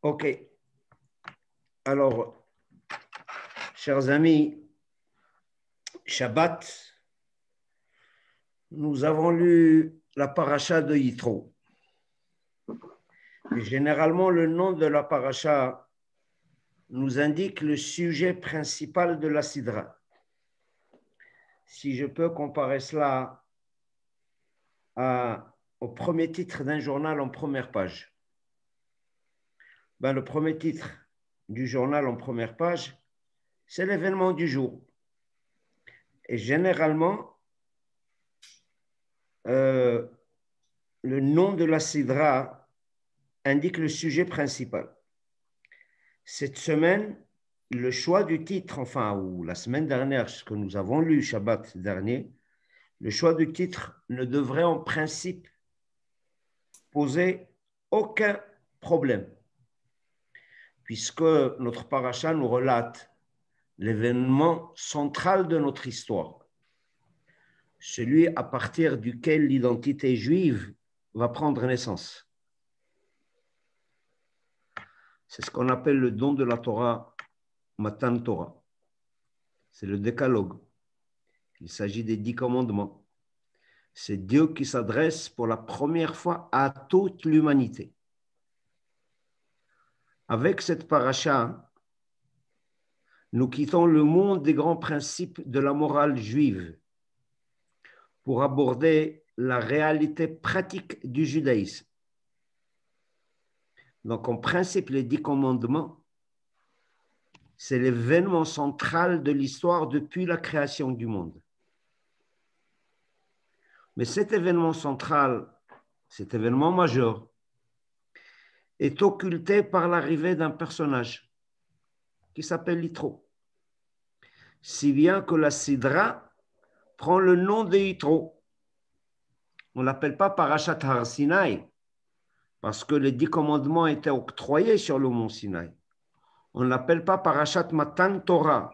Ok. Alors, chers amis, Shabbat, nous avons lu la paracha de Yitro. Et généralement, le nom de la paracha nous indique le sujet principal de la Sidra. Si je peux comparer cela au premier titre d'un journal en première page. Le premier titre du journal en première page, c'est l'événement du jour. Et généralement, le nom de la Sidra indique le sujet principal. Cette semaine, le choix du titre, ou la semaine dernière, ce que nous avons lu Shabbat dernier, le choix du titre ne devrait en principe poser aucun problème, puisque notre paracha nous relate l'événement central de notre histoire, celui à partir duquel l'identité juive va prendre naissance. C'est ce qu'on appelle le don de la Torah, Matan Torah. C'est le décalogue. Il s'agit des 10 commandements. C'est Dieu qui s'adresse pour la première fois à toute l'humanité. Avec cette paracha, nous quittons le monde des grands principes de la morale juive pour aborder la réalité pratique du judaïsme. Donc, en principe, les 10 commandements, c'est l'événement central de l'histoire depuis la création du monde. Mais cet événement central, cet événement majeur, est occulté par l'arrivée d'un personnage qui s'appelle Yitro. Si bien que la Sidra prend le nom de Yitro. On ne l'appelle pas Parashat Har Sinai, parce que les 10 commandements étaient octroyés sur le mont Sinaï. On ne l'appelle pas Parashat Matan Torah,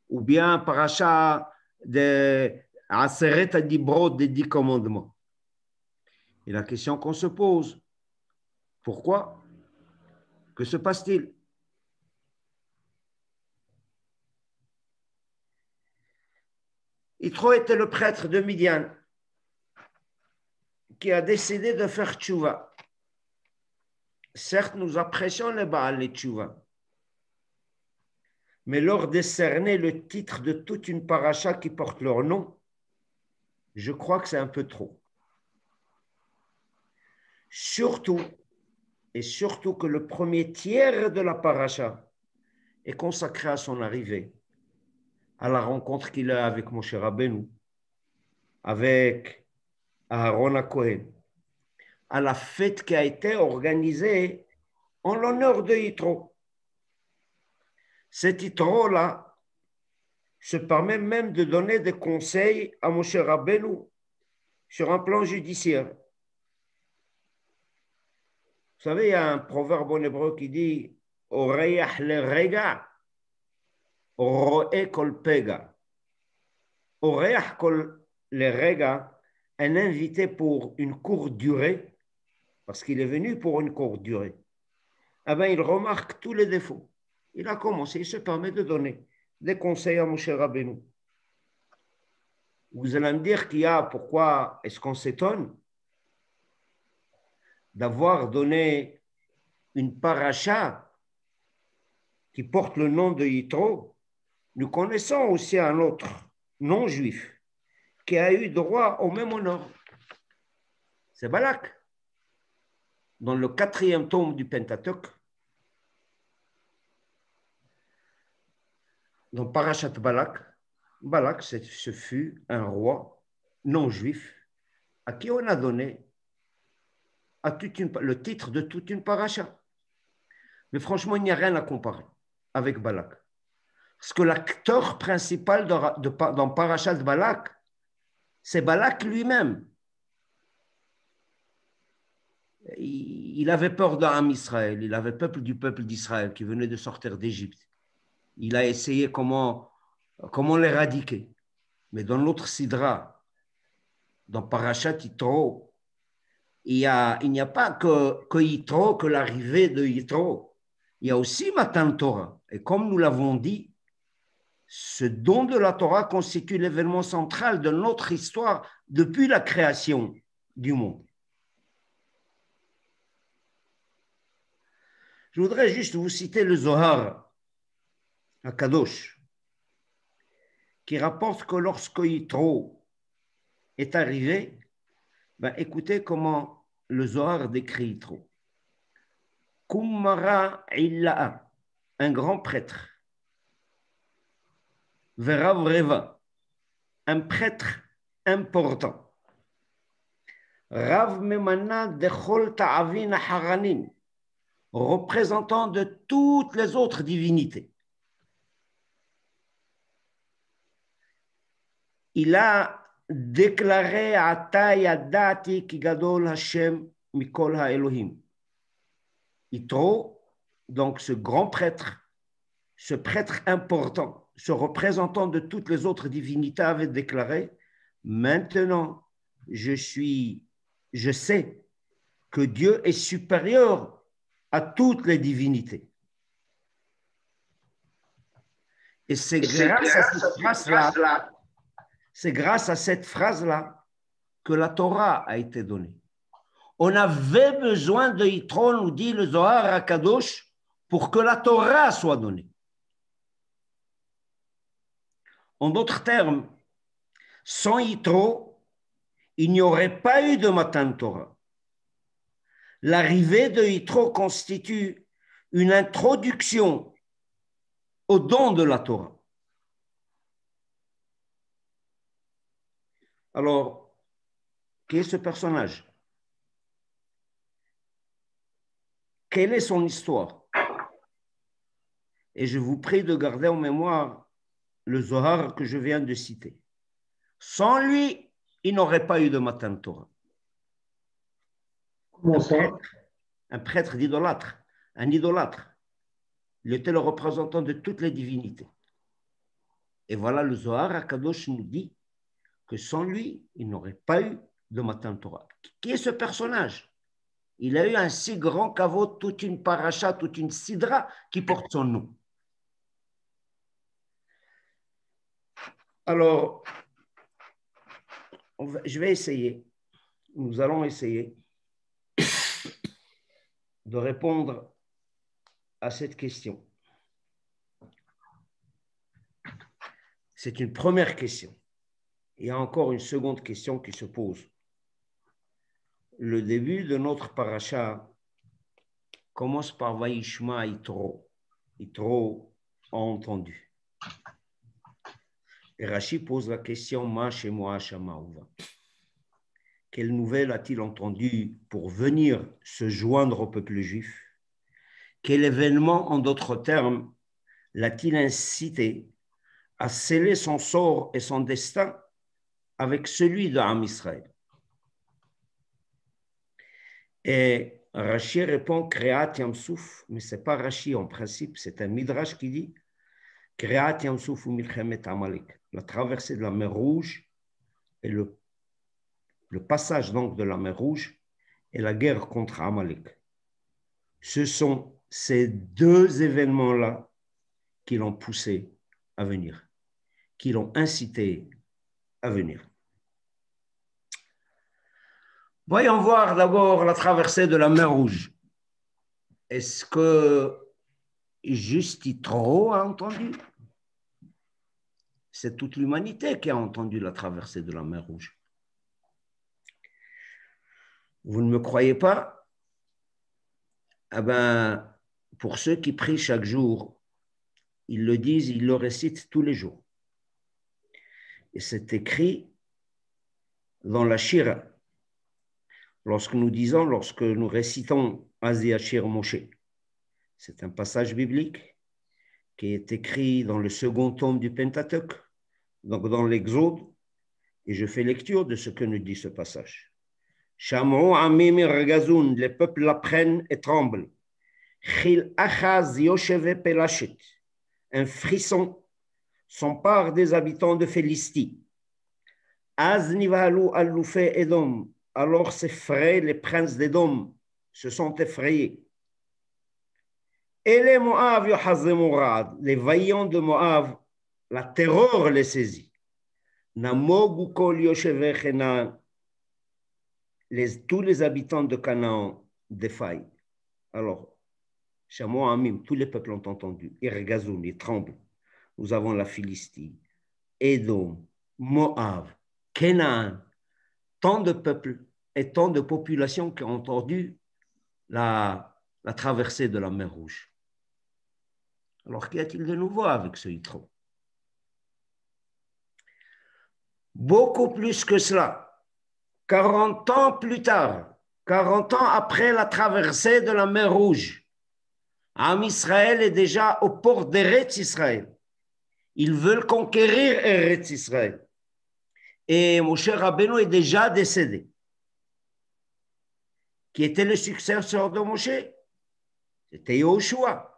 ou bien Parashat de Aseret Adibrot des 10 commandements. Et la question qu'on se pose, pourquoi? Que se passe-t-il? Yitro était le prêtre de Midian qui a décidé de faire tchouva. Certes, nous apprécions les Baal et tchouva, mais leur décerner le titre de toute une paracha qui porte leur nom, je crois que c'est un peu trop. Surtout que le premier tiers de la paracha est consacré à son arrivée, à la rencontre qu'il a avec Moshe Rabbeinu, avec Aaron HaKohen, à la fête qui a été organisée en l'honneur de Yitro. Cet Yitro-là se permet même de donner des conseils à Moshe Rabbeinu sur un plan judiciaire. Vous savez, il y a un proverbe en hébreu qui dit « Oreach le rega, roe kol pega ». Oreach kol le rega, un invité pour une courte durée, parce qu'il est venu pour une courte durée, il remarque tous les défauts. Il a commencé, il se permet de donner des conseils à Moshe Rabbeinu. Vous allez me dire pourquoi est-ce qu'on s'étonne d'avoir donné une paracha qui porte le nom de Yitro. Nous connaissons aussi un autre non-juif qui a eu droit au même honneur. C'est Balak. Dans le 4e tome du Pentateuque, dans Parashat Balak, ce fut un roi non-juif à qui on a donné le titre de toute une paracha. Mais franchement, il n'y a rien à comparer avec Balak. Parce que l'acteur principal dans Parashat Balak, c'est Balak lui-même. Il avait peur d'Am Israël, il avait peur du peuple d'Israël qui venait de sortir d'Égypte. Il a essayé comment l'éradiquer. Mais dans l'autre Sidra, dans Parashat Yitro, il n'y a pas que Yitro, que l'arrivée de Yitro. Il y a aussi Matan Torah. Et comme nous l'avons dit, ce don de la Torah constitue l'événement central de notre histoire depuis la création du monde. Je voudrais juste vous citer le Zohar à Kadosh, qui rapporte que lorsque Yitro est arrivé, écoutez comment le Zohar décrit Yitro. Kummara Illa'a, un grand prêtre. Verav Reva, un prêtre important. Rav Memana Dechol Ta'avin Haranin, représentant de toutes les autres divinités. Il a déclaré Ata Yadati Ki Gadol Hashem Mikol HaElohim. Yitro, donc ce grand prêtre, ce prêtre important, ce représentant de toutes les autres divinités avait déclaré, maintenant je sais que Dieu est supérieur à toutes les divinités. Et c'est grâce à cette phrase-là que la Torah a été donnée. On avait besoin de Yitro, nous dit le Zohar à Kadosh, pour que la Torah soit donnée. En d'autres termes, sans Yitro, il n'y aurait pas eu de Matan Torah. L'arrivée de Yitro constitue une introduction au don de la Torah. Alors, qui est ce personnage? Quelle est son histoire? Et je vous prie de garder en mémoire le Zohar que je viens de citer. Sans lui, il n'aurait pas eu de Matan Torah. Comment ça? Un prêtre d'idolâtre, un idolâtre. Il était le représentant de toutes les divinités. Et voilà, le Zohar HaKadosh nous dit que sans lui, il n'aurait pas eu de Matan Torah. Qui est ce personnage? Il a eu un si grand kavod, toute une paracha, toute une sidra qui porte son nom. Alors, je vais essayer, nous allons essayer de répondre à cette question. C'est une première question. Il y a encore une seconde question qui se pose. Le début de notre paracha commence par Vaishma Yitro. Yitro a entendu. Et Rashi pose la question Ma Shemo Shamaouva. Quelle nouvelle a-t-il entendu pour venir se joindre au peuple juif? Quel événement, en d'autres termes, l'a-t-il incité à sceller son sort et son destin avec celui de Am Israël? Et Rashi répond Kreat Yamsouf, mais ce n'est pas Rashi en principe, c'est un Midrash qui dit Kreat Yamsouf ou Milchemet Amalek, la traversée de la mer Rouge et le passage donc de la mer Rouge et la guerre contre Amalek. Ce sont ces deux événements-là qui l'ont poussé à venir, qui l'ont incité à venir. Voyons voir d'abord la traversée de la mer Rouge. Est-ce que juste Yitro a entendu? C'est toute l'humanité qui a entendu la traversée de la mer Rouge. Vous ne me croyez pas? Eh bien, pour ceux qui prient chaque jour, ils le disent, ils le récitent tous les jours. Et c'est écrit dans la Shira. Lorsque nous récitons Azia Shir Moshe, c'est un passage biblique qui est écrit dans le second tome du Pentateuque, donc dans l'Exode, et je fais lecture de ce que nous dit ce passage. Sham'u amim irgazun, les peuples l'apprennent et tremblent. Chil achaz yosheve pelashit, un frisson s'empare des habitants de Philistie. Az nivalu allufe Edom, alors s'effraient les princes d'Édom, se sont effrayés. Et les Moab, les vaillants de Moab, la terreur les saisit. Namogu kol yoshevei Canaan, tous les habitants de Canaan défaillent. Alors, Shamo Amim, tous les peuples ont entendu. Irgazoun, ils tremblent. Nous avons la Philistie, Édom, Moab, Canaan, tant de peuples et tant de populations qui ont entendu la traversée de la mer Rouge. Alors, qu'y a-t-il de nouveau avec ce Yitro? Beaucoup plus que cela. 40 ans plus tard, 40 ans après la traversée de la mer Rouge, Am Israël est déjà aux portes d'Eretz Israël. Ils veulent conquérir Eretz Israël. Et Moshe Rabbeinu est déjà décédé. Qui était le successeur de Moshe? C'était Yehoshua.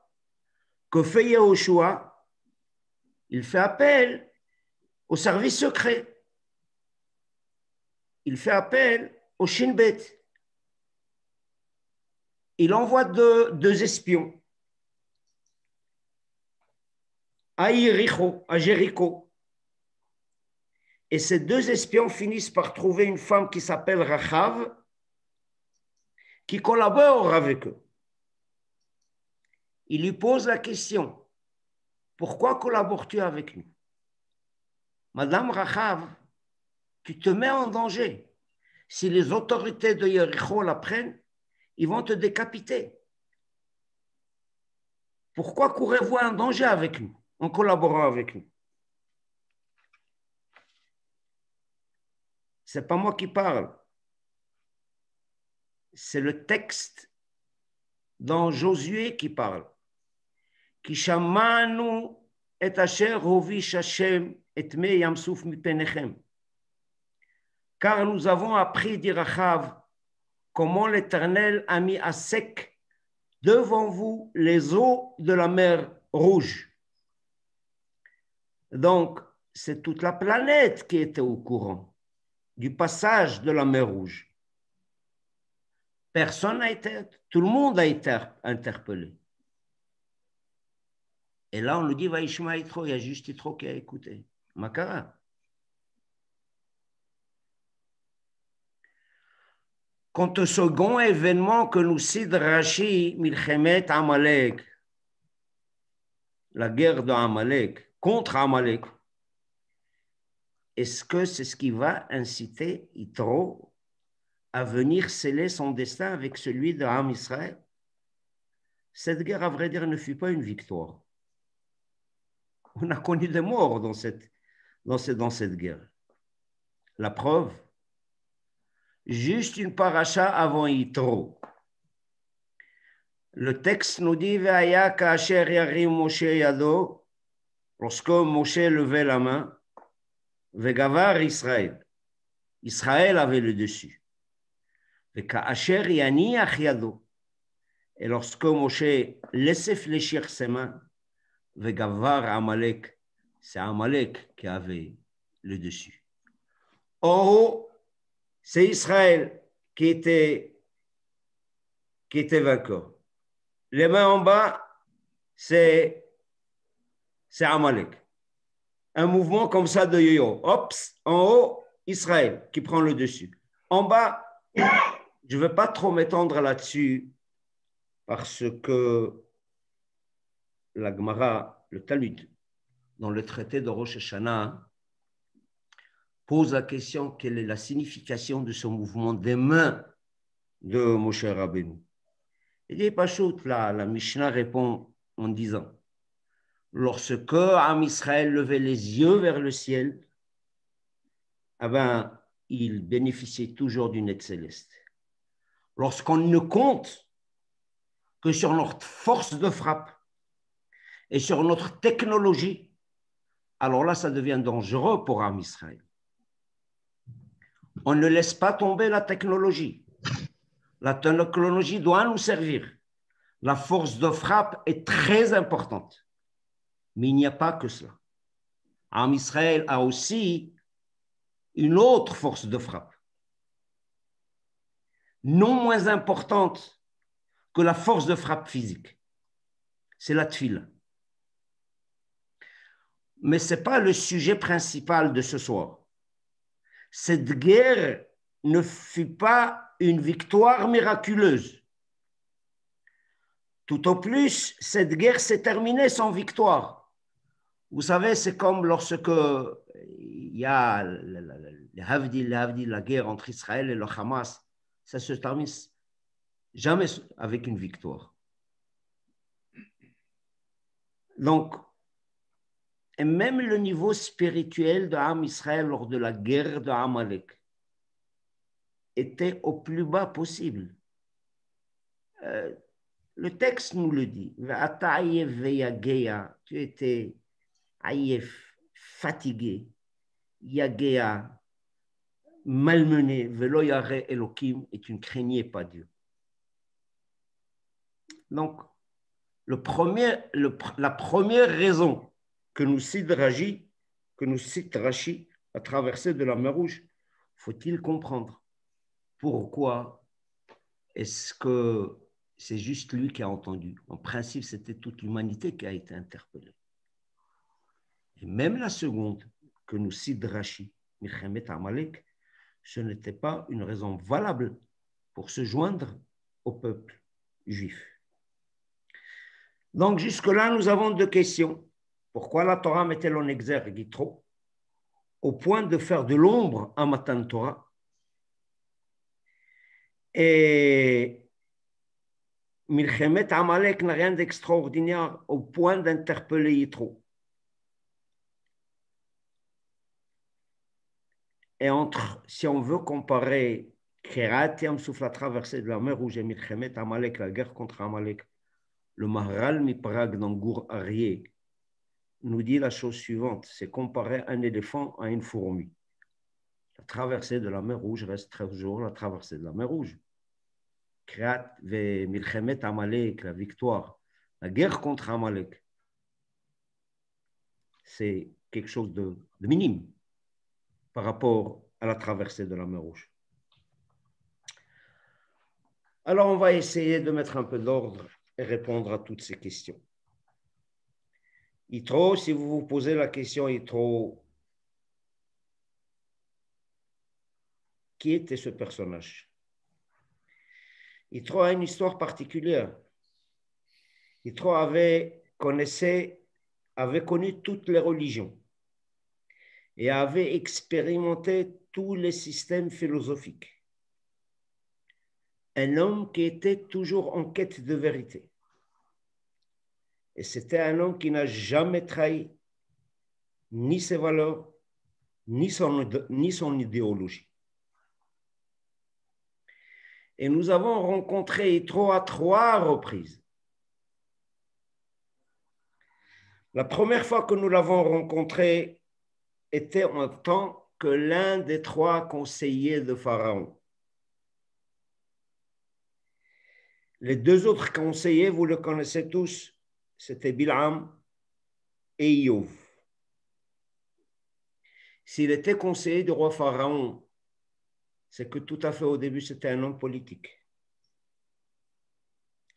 Que fait Yehoshua? Il fait appel au service secret. Il fait appel au Shin Bet. Il envoie deux espions à Jéricho. Et ces deux espions finissent par trouver une femme qui s'appelle Rachav, qui collabore avec eux. Il lui pose la question, pourquoi collabores-tu avec nous? Madame Rachav, tu te mets en danger. Si les autorités de Jéricho la prennent, ils vont te décapiter. Pourquoi courez-vous un danger avec nous, en collaborant avec nous? Ce n'est pas moi qui parle. C'est le texte dans Josué qui parle. Ki shamanu et asher hovish Hashem et me yamsuf mipenechem. Car nous avons appris, dit Rachav, comment l'Éternel a mis à sec devant vous les eaux de la mer Rouge. Donc, c'est toute la planète qui était au courant du passage de la mer Rouge. Personne n'a été, tout le monde a été interpellé. Et là, on nous dit, Vaishma Yitro, il y a juste Yitro qui a écouté. Makara. Quant au second événement que nous cite Rashi, Milchemet Amalek, la guerre d'Amalek, contre Amalek, est-ce que c'est ce qui va inciter Yitro à venir sceller son destin avec celui de Am Israël? Cette guerre, à vrai dire, ne fut pas une victoire. On a connu des morts dans cette guerre. La preuve, juste une paracha avant Yitro. Le texte nous dit Ve'aya ka'asher yarim Moshe yado, lorsque Moshe levait la main, Ve'gavar Israël. Israël avait le dessus. Ve'ka'asher yaniach yado. Et lorsque Moshe laissait fléchir ses mains, Ve'gavar Amalek, c'est Amalek qui avait le dessus. En haut, c'est Israël qui était vainqueur. Les mains en bas, c'est Amalek. Un mouvement comme ça de yo-yo. Hops, en haut, Israël qui prend le dessus. En bas, je ne veux pas trop m'étendre là-dessus parce que la Gemara, le Talmud, dans le traité de Rosh Hashanah, pose la question quelle est la signification de ce mouvement des mains de Moshe Rabbeinu. Il dit Pachout, la Mishnah répond en disant lorsque Am Israël levait les yeux vers le ciel, eh ben, il bénéficiait toujours d'une aide céleste. Lorsqu'on ne compte que sur notre force de frappe et sur notre technologie, alors là, ça devient dangereux pour Am Israël. On ne laisse pas tomber la technologie. La technologie doit nous servir. La force de frappe est très importante. Mais il n'y a pas que cela. Am Israël a aussi une autre force de frappe. non moins importante que la force de frappe physique. C'est la tfila. Mais ce n'est pas le sujet principal de ce soir. Cette guerre ne fut pas une victoire miraculeuse. Tout au plus, cette guerre s'est terminée sans victoire. Vous savez, c'est comme lorsque il y a la guerre entre Israël et le Hamas, ça se termine jamais avec une victoire. Donc, et même le niveau spirituel de Am Israël lors de la guerre de Amalek était au plus bas possible. Le texte nous le dit. Tu étais aïef, fatigué, yagea, malmené, velo yare Elohim, et tu ne craignais pas Dieu. Donc, la première raison que nous cite Rashi, à traverser de la mer Rouge, faut-il comprendre pourquoi est-ce que c'est juste lui qui a entendu. En principe, c'était toute l'humanité qui a été interpellée. Et même la seconde que nous cite Rashi, Milchemet Amalek, ce n'était pas une raison valable pour se joindre au peuple juif. Donc, jusque-là, nous avons deux questions. Pourquoi la Torah met-elle en exergue Yitro au point de faire de l'ombre à Matan Torah? Et Milchemet Amalek n'a rien d'extraordinaire au point d'interpeller Yitro. Et si on veut comparer Kerat Yamsouf, la traversée de la mer Rouge, et Milchemet Amalek, la guerre contre Amalek, le Maharal Miprag dans Gur Aryeh nous dit la chose suivante, c'est comparer un éléphant à une fourmi. La traversée de la mer Rouge reste toujours la traversée de la mer Rouge. Kerat ve Milchemet Amalek, la victoire, la guerre contre Amalek, c'est quelque chose de minime par rapport à la traversée de la mer Rouge. Alors, on va essayer de mettre un peu d'ordre et répondre à toutes ces questions. Yitro, si vous vous posez la question, Yitro, qui était ce personnage? Yitro a une histoire particulière. Yitro avait connu toutes les religions et avait expérimenté tous les systèmes philosophiques. Un homme qui était toujours en quête de vérité. Et c'était un homme qui n'a jamais trahi ni ses valeurs, ni son idéologie. Et nous avons rencontré Yitro à 3 reprises. La première fois que nous l'avons rencontré était en tant que l'un des 3 conseillers de Pharaon. Les 2 autres conseillers, vous le connaissez tous, c'était Bil'am et Iyov. S'il était conseiller du roi Pharaon, c'est que tout à fait au début, c'était un homme politique.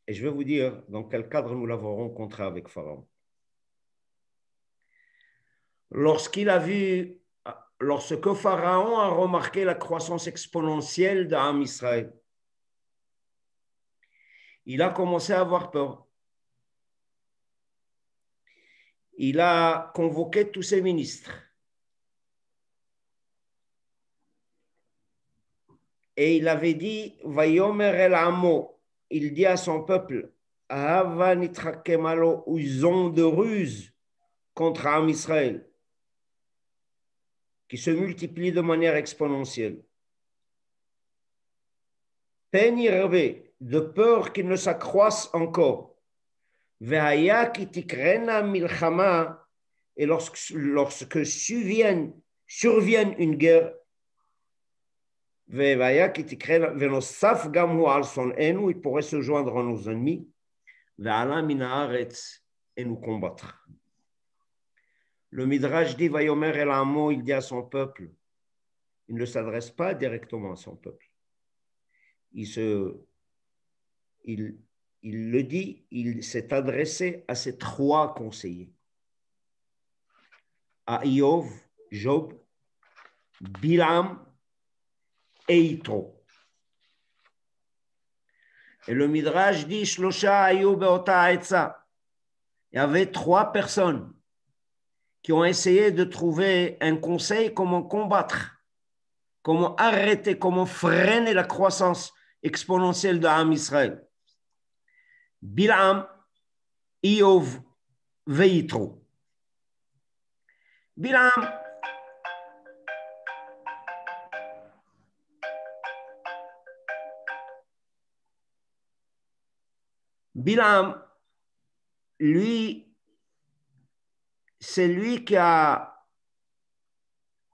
Et je vais vous dire dans quel cadre nous l'avons rencontré avec Pharaon. Lorsque Pharaon a remarqué la croissance exponentielle d'Am Israël, il a commencé à avoir peur. Il a convoqué tous ses ministres. Et il avait dit, Vayomer el Amo, il dit à son peuple, Ahava nitrakemalo, ils ont de ruse contre Am Israël, qui se multiplie de manière exponentielle. Penirve, de peur qu'ils ne s'accroissent encore. Vehaya kitikrena milchama, et lorsque survienne une guerre, il pourrait se joindre à nos ennemis et nous combattre. Le Midrash dit Vayomer el Amo, il dit à son peuple, il ne s'adresse pas directement à son peuple. il le dit, il s'est adressé à ses trois conseillers, à Iov, Job, Bilam et Yitro. Et le Midrash dit, Shlosha ayu be'ota ha'etza. Il y avait trois personnes qui ont essayé de trouver un conseil comment combattre, comment arrêter, comment freiner la croissance exponentielle de Am Israël. Bilam, Iov, Yitro. Bilam, lui, c'est lui qui a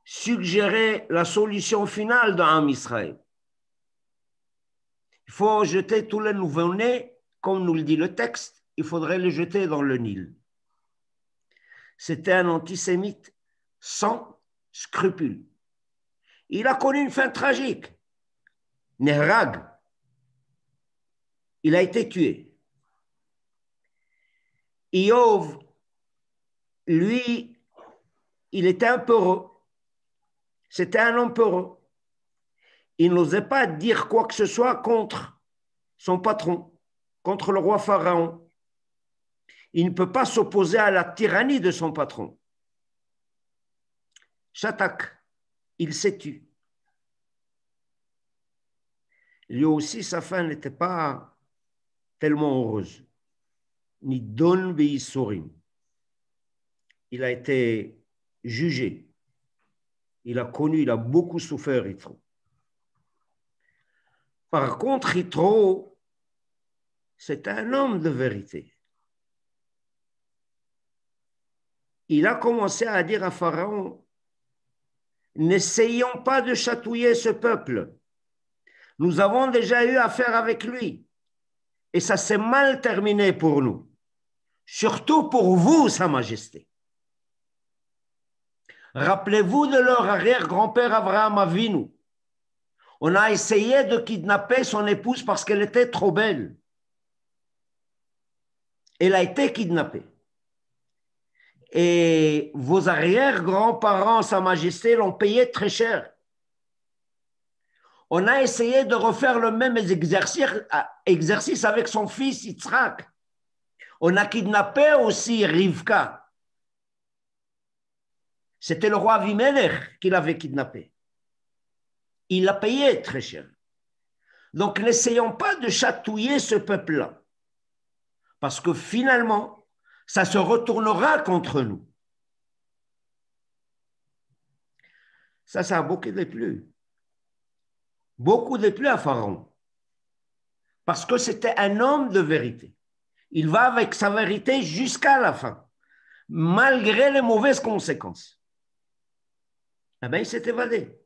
suggéré la solution finale d'Am Israël. Il faut jeter tous les nouveau-nés, comme nous le dit le texte, il faudrait les jeter dans le Nil. C'était un antisémite sans scrupules. Il a connu une fin tragique. Nehrag, il a été tué. Iov, lui, il était un peureux. C'était un homme peureux. Il n'osait pas dire quoi que ce soit contre son patron, contre le roi Pharaon. Il ne peut pas s'opposer à la tyrannie de son patron. Shatak, il s'est tué. Lui aussi, sa fin n'était pas tellement heureuse. Ni don beisorim. Il a été jugé. Il a beaucoup souffert, Yitro. Par contre, Yitro, c'est un homme de vérité. Il a commencé à dire à Pharaon, n'essayons pas de chatouiller ce peuple. Nous avons déjà eu affaire avec lui. Et ça s'est mal terminé pour nous. Surtout pour vous, Sa Majesté. Rappelez-vous de leur arrière-grand-père Abraham Avinu. On a essayé de kidnapper son épouse parce qu'elle était trop belle. Elle a été kidnappée. Et vos arrière-grands-parents, Sa Majesté, l'ont payé très cher. On a essayé de refaire le même exercice avec son fils Yitzhak. On a kidnappé aussi Rivka. C'était le roi Avimelech qui l'avait kidnappé. Il l'a payé très cher. Donc, n'essayons pas de chatouiller ce peuple-là. Parce que finalement, ça se retournera contre nous. Ça a beaucoup déplu. Beaucoup déplu à Pharaon. Parce que c'était un homme de vérité. Il va avec sa vérité jusqu'à la fin, malgré les mauvaises conséquences. Eh bien, il s'est évadé.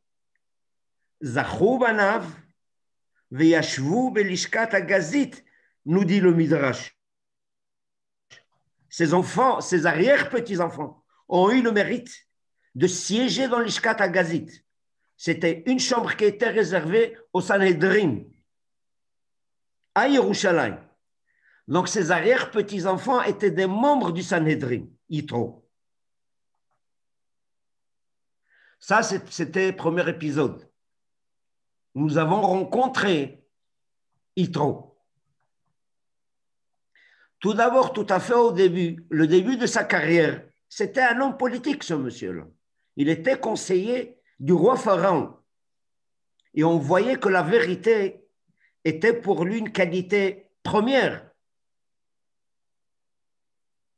Zachou banav veyashvu belishkat agazit, nous dit le Midrash. Ses enfants, ses arrière-petits-enfants, ont eu le mérite de siéger dans l'Ishkat Agazit. C'était une chambre qui était réservée au Sanhedrin, à Yerushalayim. Donc, ses arrière-petits-enfants étaient des membres du Sanhedrin, Yitro. Ça, c'était le premier épisode. Nous avons rencontré Yitro. Tout d'abord, tout à fait au début, le début de sa carrière, c'était un homme politique, ce monsieur-là. Il était conseiller du roi Pharaon. Et on voyait que la vérité était pour lui une qualité première.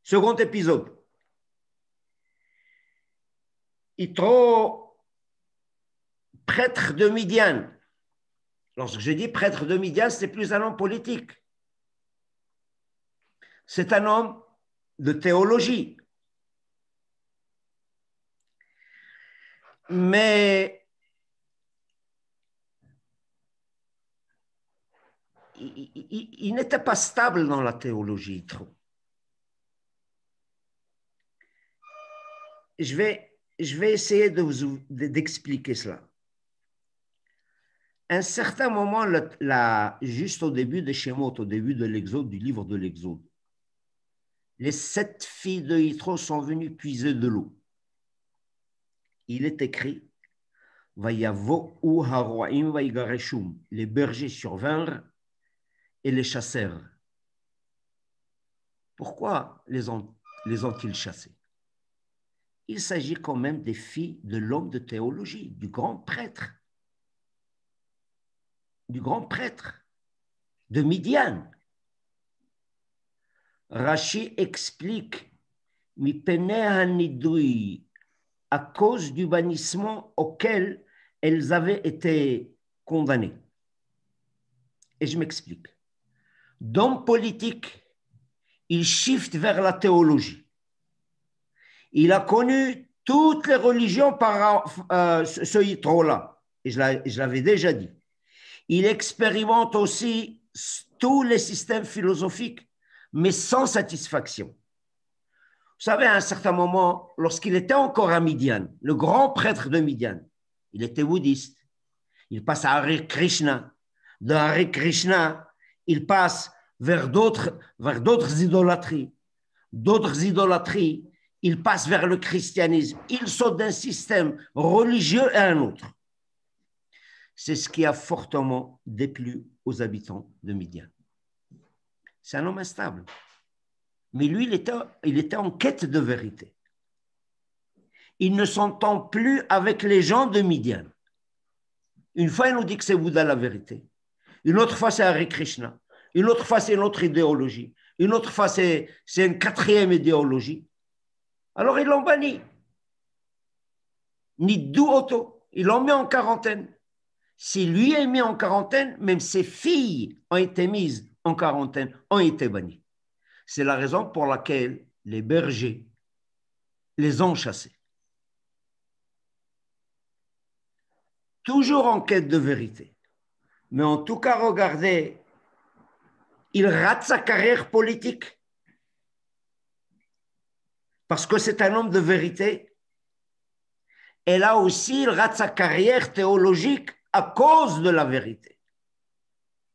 Second épisode. Yitro, prêtre de Midian. Lorsque je dis prêtre de Midian, c'est plus un homme politique. C'est un homme de théologie. Mais il n'était pas stable dans la théologie, trop. Je vais essayer d'expliquer cela. un certain moment, juste au début de Shemot, au début de l'Exode, du livre de l'Exode, les 7 filles de Yitro sont venues puiser de l'eau. Il est écrit, Vayavo haroim vaigareshum, les bergers survinrent et les chassèrent. Pourquoi les ont-ils chassés? Il s'agit quand même des filles de l'homme de théologie, du grand prêtre de Midian. Rashi explique à cause du bannissement auquel elles avaient été condamnées. Et je m'explique. D'homme politique, il shift vers la théologie. Il a connu toutes les religions par ce Yitro-là. Et je l'avais déjà dit. Il expérimente aussi tous les systèmes philosophiques, mais sans satisfaction. Vous savez, à un certain moment, lorsqu'il était encore à Midian, le grand prêtre de Midian, il était bouddhiste. Il passe à Hare Krishna. De Hare Krishna, il passe vers d'autres idolâtries. D'autres idolâtries, il passe vers le christianisme. Il saute d'un système religieux à un autre. C'est ce qui a fortement déplu aux habitants de Midian. C'est un homme instable. Mais lui, il était en quête de vérité. Il ne s'entend plus avec les gens de Midian. Une fois, il nous dit que c'est Bouddha la vérité. Une autre fois, c'est Hare Krishna. Une autre fois, c'est une autre idéologie. Une autre fois, c'est une 4e idéologie. Alors, ils l'ont banni. Niddu Oto. Ils l'ont mis en quarantaine. Si lui est mis en quarantaine, même ses filles ont été mises en quarantaine, ont été bannies. C'est la raison pour laquelle les bergers les ont chassés. Toujours en quête de vérité. Mais en tout cas, regardez, il rate sa carrière politique. Parce que c'est un homme de vérité. Et là aussi, il rate sa carrière théologique à cause de la vérité.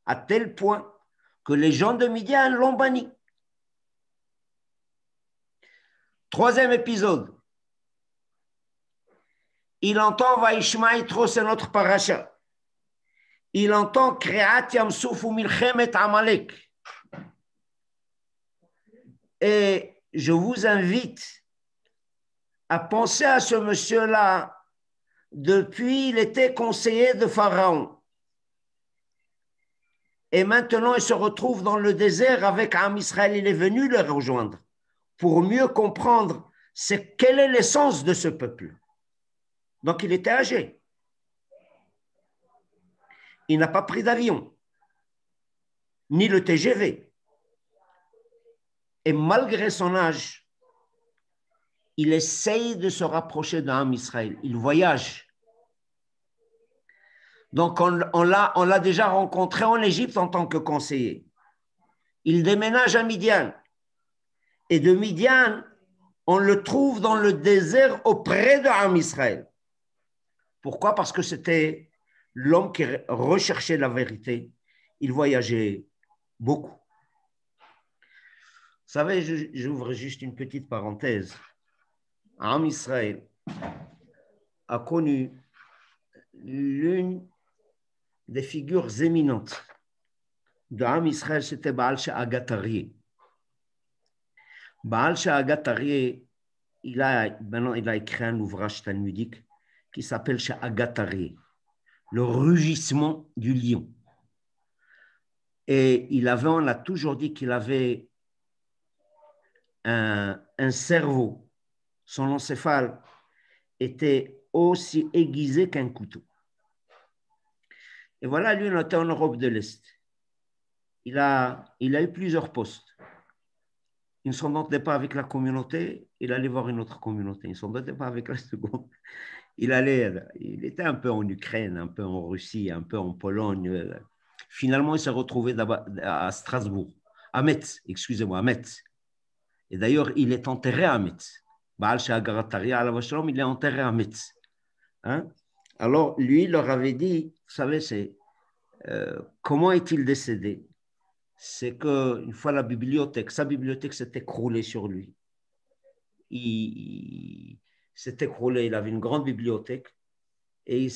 À tel point que les gens de Midian l'ont banni. 3e épisode. Il entend Vaishma Yitro, c'est notre paracha. Il entend Kreat Yamsouf ou Milchemet Amalek. Et je vous invite à penser à ce monsieur-là depuis il était conseiller de Pharaon. Et maintenant, il se retrouve dans le désert avec Am Israël. Il est venu le rejoindre pour mieux comprendre quelle est l'essence de ce peuple. Donc, il était âgé. Il n'a pas pris d'avion, ni le TGV. Et malgré son âge, il essaye de se rapprocher d'Am Israël. Il voyage. Donc, on l'a déjà rencontré en Égypte en tant que conseiller. Il déménage à Midian. Et de Midian, on le trouve dans le désert auprès d'Am Israël. Pourquoi? Parce que c'était l'homme qui recherchait la vérité. Il voyageait beaucoup. Vous savez, j'ouvre juste une petite parenthèse. Am Israël a connu l'une des figures éminentes de Am Israël, c'était Baal Sha'agat Aryeh. Baal Sha'agat Aryeh, il a écrit un ouvrage talmudique qui s'appelle Sha'agat Aryeh, le rugissement du lion. Et on a toujours dit qu'il avait un cerveau, son encéphale était aussi aiguisé qu'un couteau. Et voilà, lui, on était en Europe de l'Est. Il a eu plusieurs postes. Il ne s'entendait pas avec la communauté, il allait voir une autre communauté. Il ne s'entendait pas avec la seconde. Il était un peu en Ukraine, un peu en Russie, un peu en Pologne. Finalement, il s'est retrouvé à Strasbourg, à Metz, excusez-moi, à Metz. Et d'ailleurs, il est enterré à Metz. Baal Sha'agat Aryeh, il est enterré à Metz. Hein? Alors, lui, il leur avait dit, vous savez, Comment est-il décédé? C'est qu'une fois sa bibliothèque s'est écroulée sur lui. Il s'est écroulé, il avait une grande bibliothèque et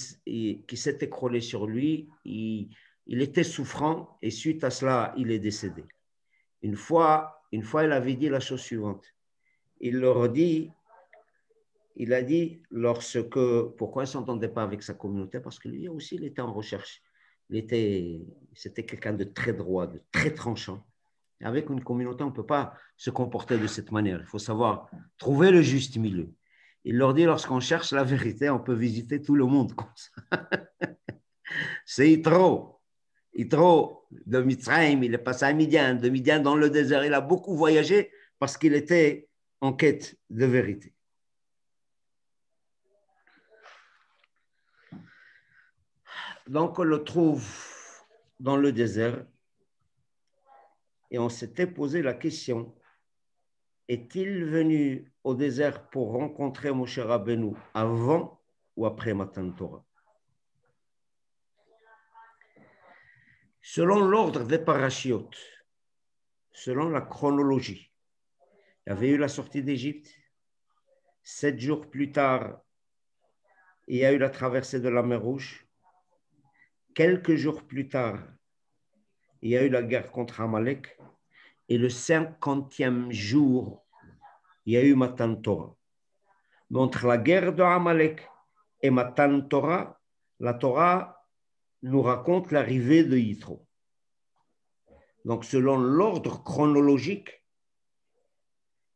qui s'est écroulée sur lui. Il était souffrant et suite à cela, il est décédé. Une fois, il avait dit la chose suivante. Il a dit pourquoi il ne s'entendait pas avec sa communauté? Parce que lui aussi, il était en recherche. C'était quelqu'un de très droit, de très tranchant. Et avec une communauté, on ne peut pas se comporter de cette manière. Il faut savoir trouver le juste milieu. Il leur dit, lorsqu'on cherche la vérité, on peut visiter tout le monde comme ça. C'est Yitro. Yitro de Mitzrayim, il est passé à Midian, de Midian dans le désert. Il a beaucoup voyagé parce qu'il était en quête de vérité. Donc, on le trouve dans le désert et on s'était posé la question, est-il venu au désert pour rencontrer Moshe Rabbeinu avant ou après Matan Torah? Selon l'ordre des parachiotes, selon la chronologie, il y avait eu la sortie d'Égypte. 7 jours plus tard, il y a eu la traversée de la mer Rouge. Quelques jours plus tard, il y a eu la guerre contre Amalek. Et le 50e jour, il y a eu Matan Torah. Mais entre la guerre de Amalek et Matan Torah, la Torah nous raconte l'arrivée de Yitro. Donc, selon l'ordre chronologique,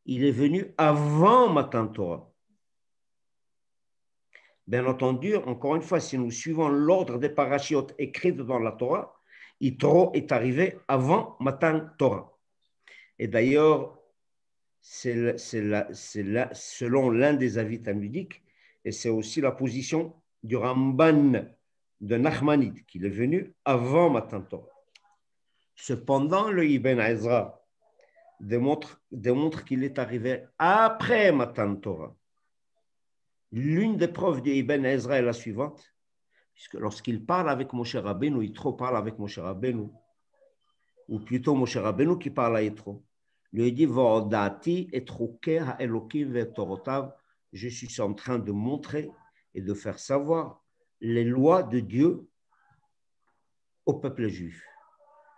il est venu avant Matan Torah. Bien entendu, encore une fois, si nous suivons l'ordre des parachiotes écrits dans la Torah, Yitro est arrivé avant Matan Torah. Et d'ailleurs, c'est selon l'un des avis talmudiques, et c'est aussi la position du Ramban de Nachmanide, qu'il est venu avant Matan Torah. Cependant, le Ibn Ezra démontre qu'il est arrivé après Matan Torah. L'une des preuves du Ibn Ezra est la suivante, puisque lorsqu'il parle avec Moshe Rabbeinu, Yitro parle avec Moshe Rabbeinu, ou plutôt Moshe Rabbeinu qui parle à Yitro, lui dit je suis en train de montrer et de faire savoir les lois de Dieu au peuple juif.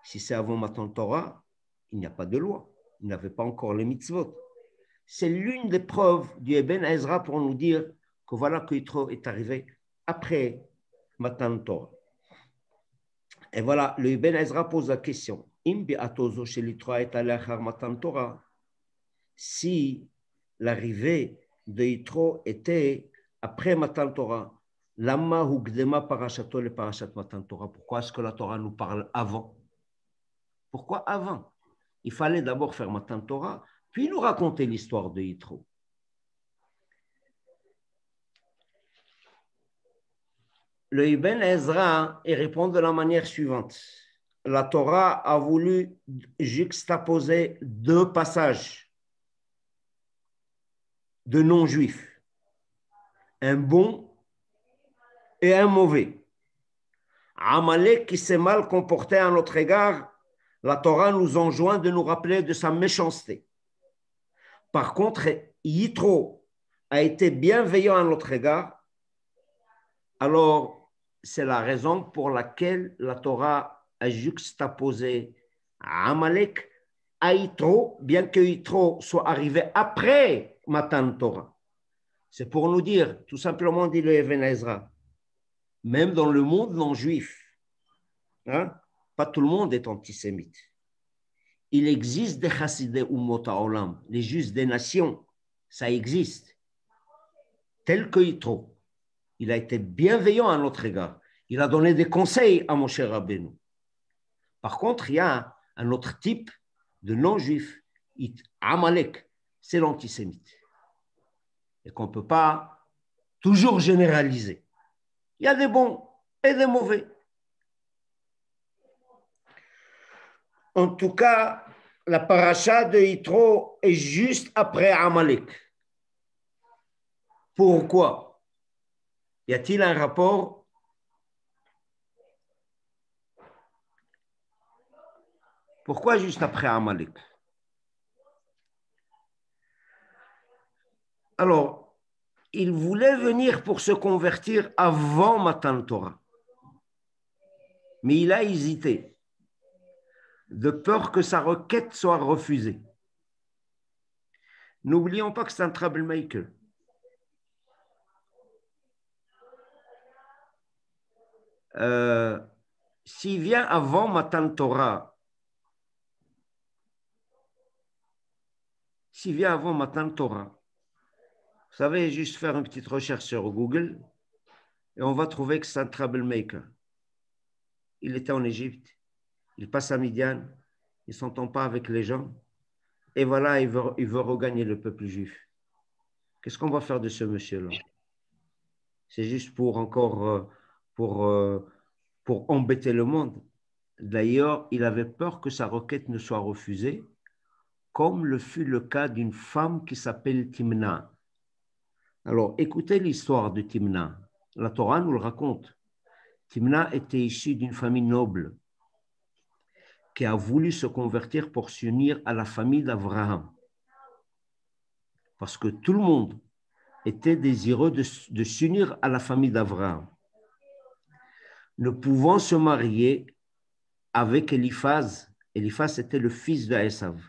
Si c'est avant Matan Torah, il n'y a pas de loi. Il n'avait pas encore les mitzvot. C'est l'une des preuves du Ibn Ezra pour nous dire que voilà que Yitro est arrivé après Matan Torah. Et voilà, le Ibn Ezra pose la question. Si l'arrivée de Yitro était après Matan Torah, pourquoi est-ce que la Torah nous parle avant? Pourquoi avant? Il fallait d'abord faire Matan Torah, puis nous raconter l'histoire de Yitro. Le Ibn Ezra répond de la manière suivante. La Torah a voulu juxtaposer 2 passages de non-juifs, un bon et un mauvais. Amalek qui s'est mal comporté à notre égard, la Torah nous enjoint de nous rappeler de sa méchanceté. Par contre, Yitro a été bienveillant à notre égard, alors c'est la raison pour laquelle la Torah a juxtaposé Amalek à Yitro, bien que Yitro soit arrivé après Matan Torah. C'est pour nous dire, tout simplement, dit le Ibn Ezra, même dans le monde non juif, hein, pas tout le monde est antisémite. Il existe des chassidés Ummot ha'olam, les juifs des nations, ça existe, tel que Yitro. Il a été bienveillant à notre égard. Il a donné des conseils à Moshe Rabbeinu. Par contre, il y a un autre type de non-juif, Amalek, c'est l'antisémite. Et qu'on ne peut pas toujours généraliser. Il y a des bons et des mauvais. En tout cas, la paracha de Yitro est juste après Amalek. Pourquoi? Y a-t-il un rapport? Pourquoi juste après Amalek? Alors, il voulait venir pour se convertir avant Matan Torah. Mais il a hésité, de peur que sa requête soit refusée. N'oublions pas que c'est un troublemaker. S'il vient avant Matan Torah, vous savez, juste faire une petite recherche sur Google et on va trouver que c'est un troublemaker. Il était en Égypte, il passe à Midian, il ne s'entend pas avec les gens et voilà, il veut regagner le peuple juif. Qu'est-ce qu'on va faire de ce monsieur-là? C'est juste pour encore, pour embêter le monde. D'ailleurs, il avait peur que sa requête ne soit refusée, comme le fut le cas d'une femme qui s'appelle Timna. Alors, écoutez l'histoire de Timna. La Torah nous le raconte. Timna était issue d'une famille noble qui a voulu se convertir pour s'unir à la famille d'Abraham. Parce que tout le monde était désireux de s'unir à la famille d'Abraham. Ne pouvant se marier avec Eliphaz, Eliphaz était le fils d'Esav.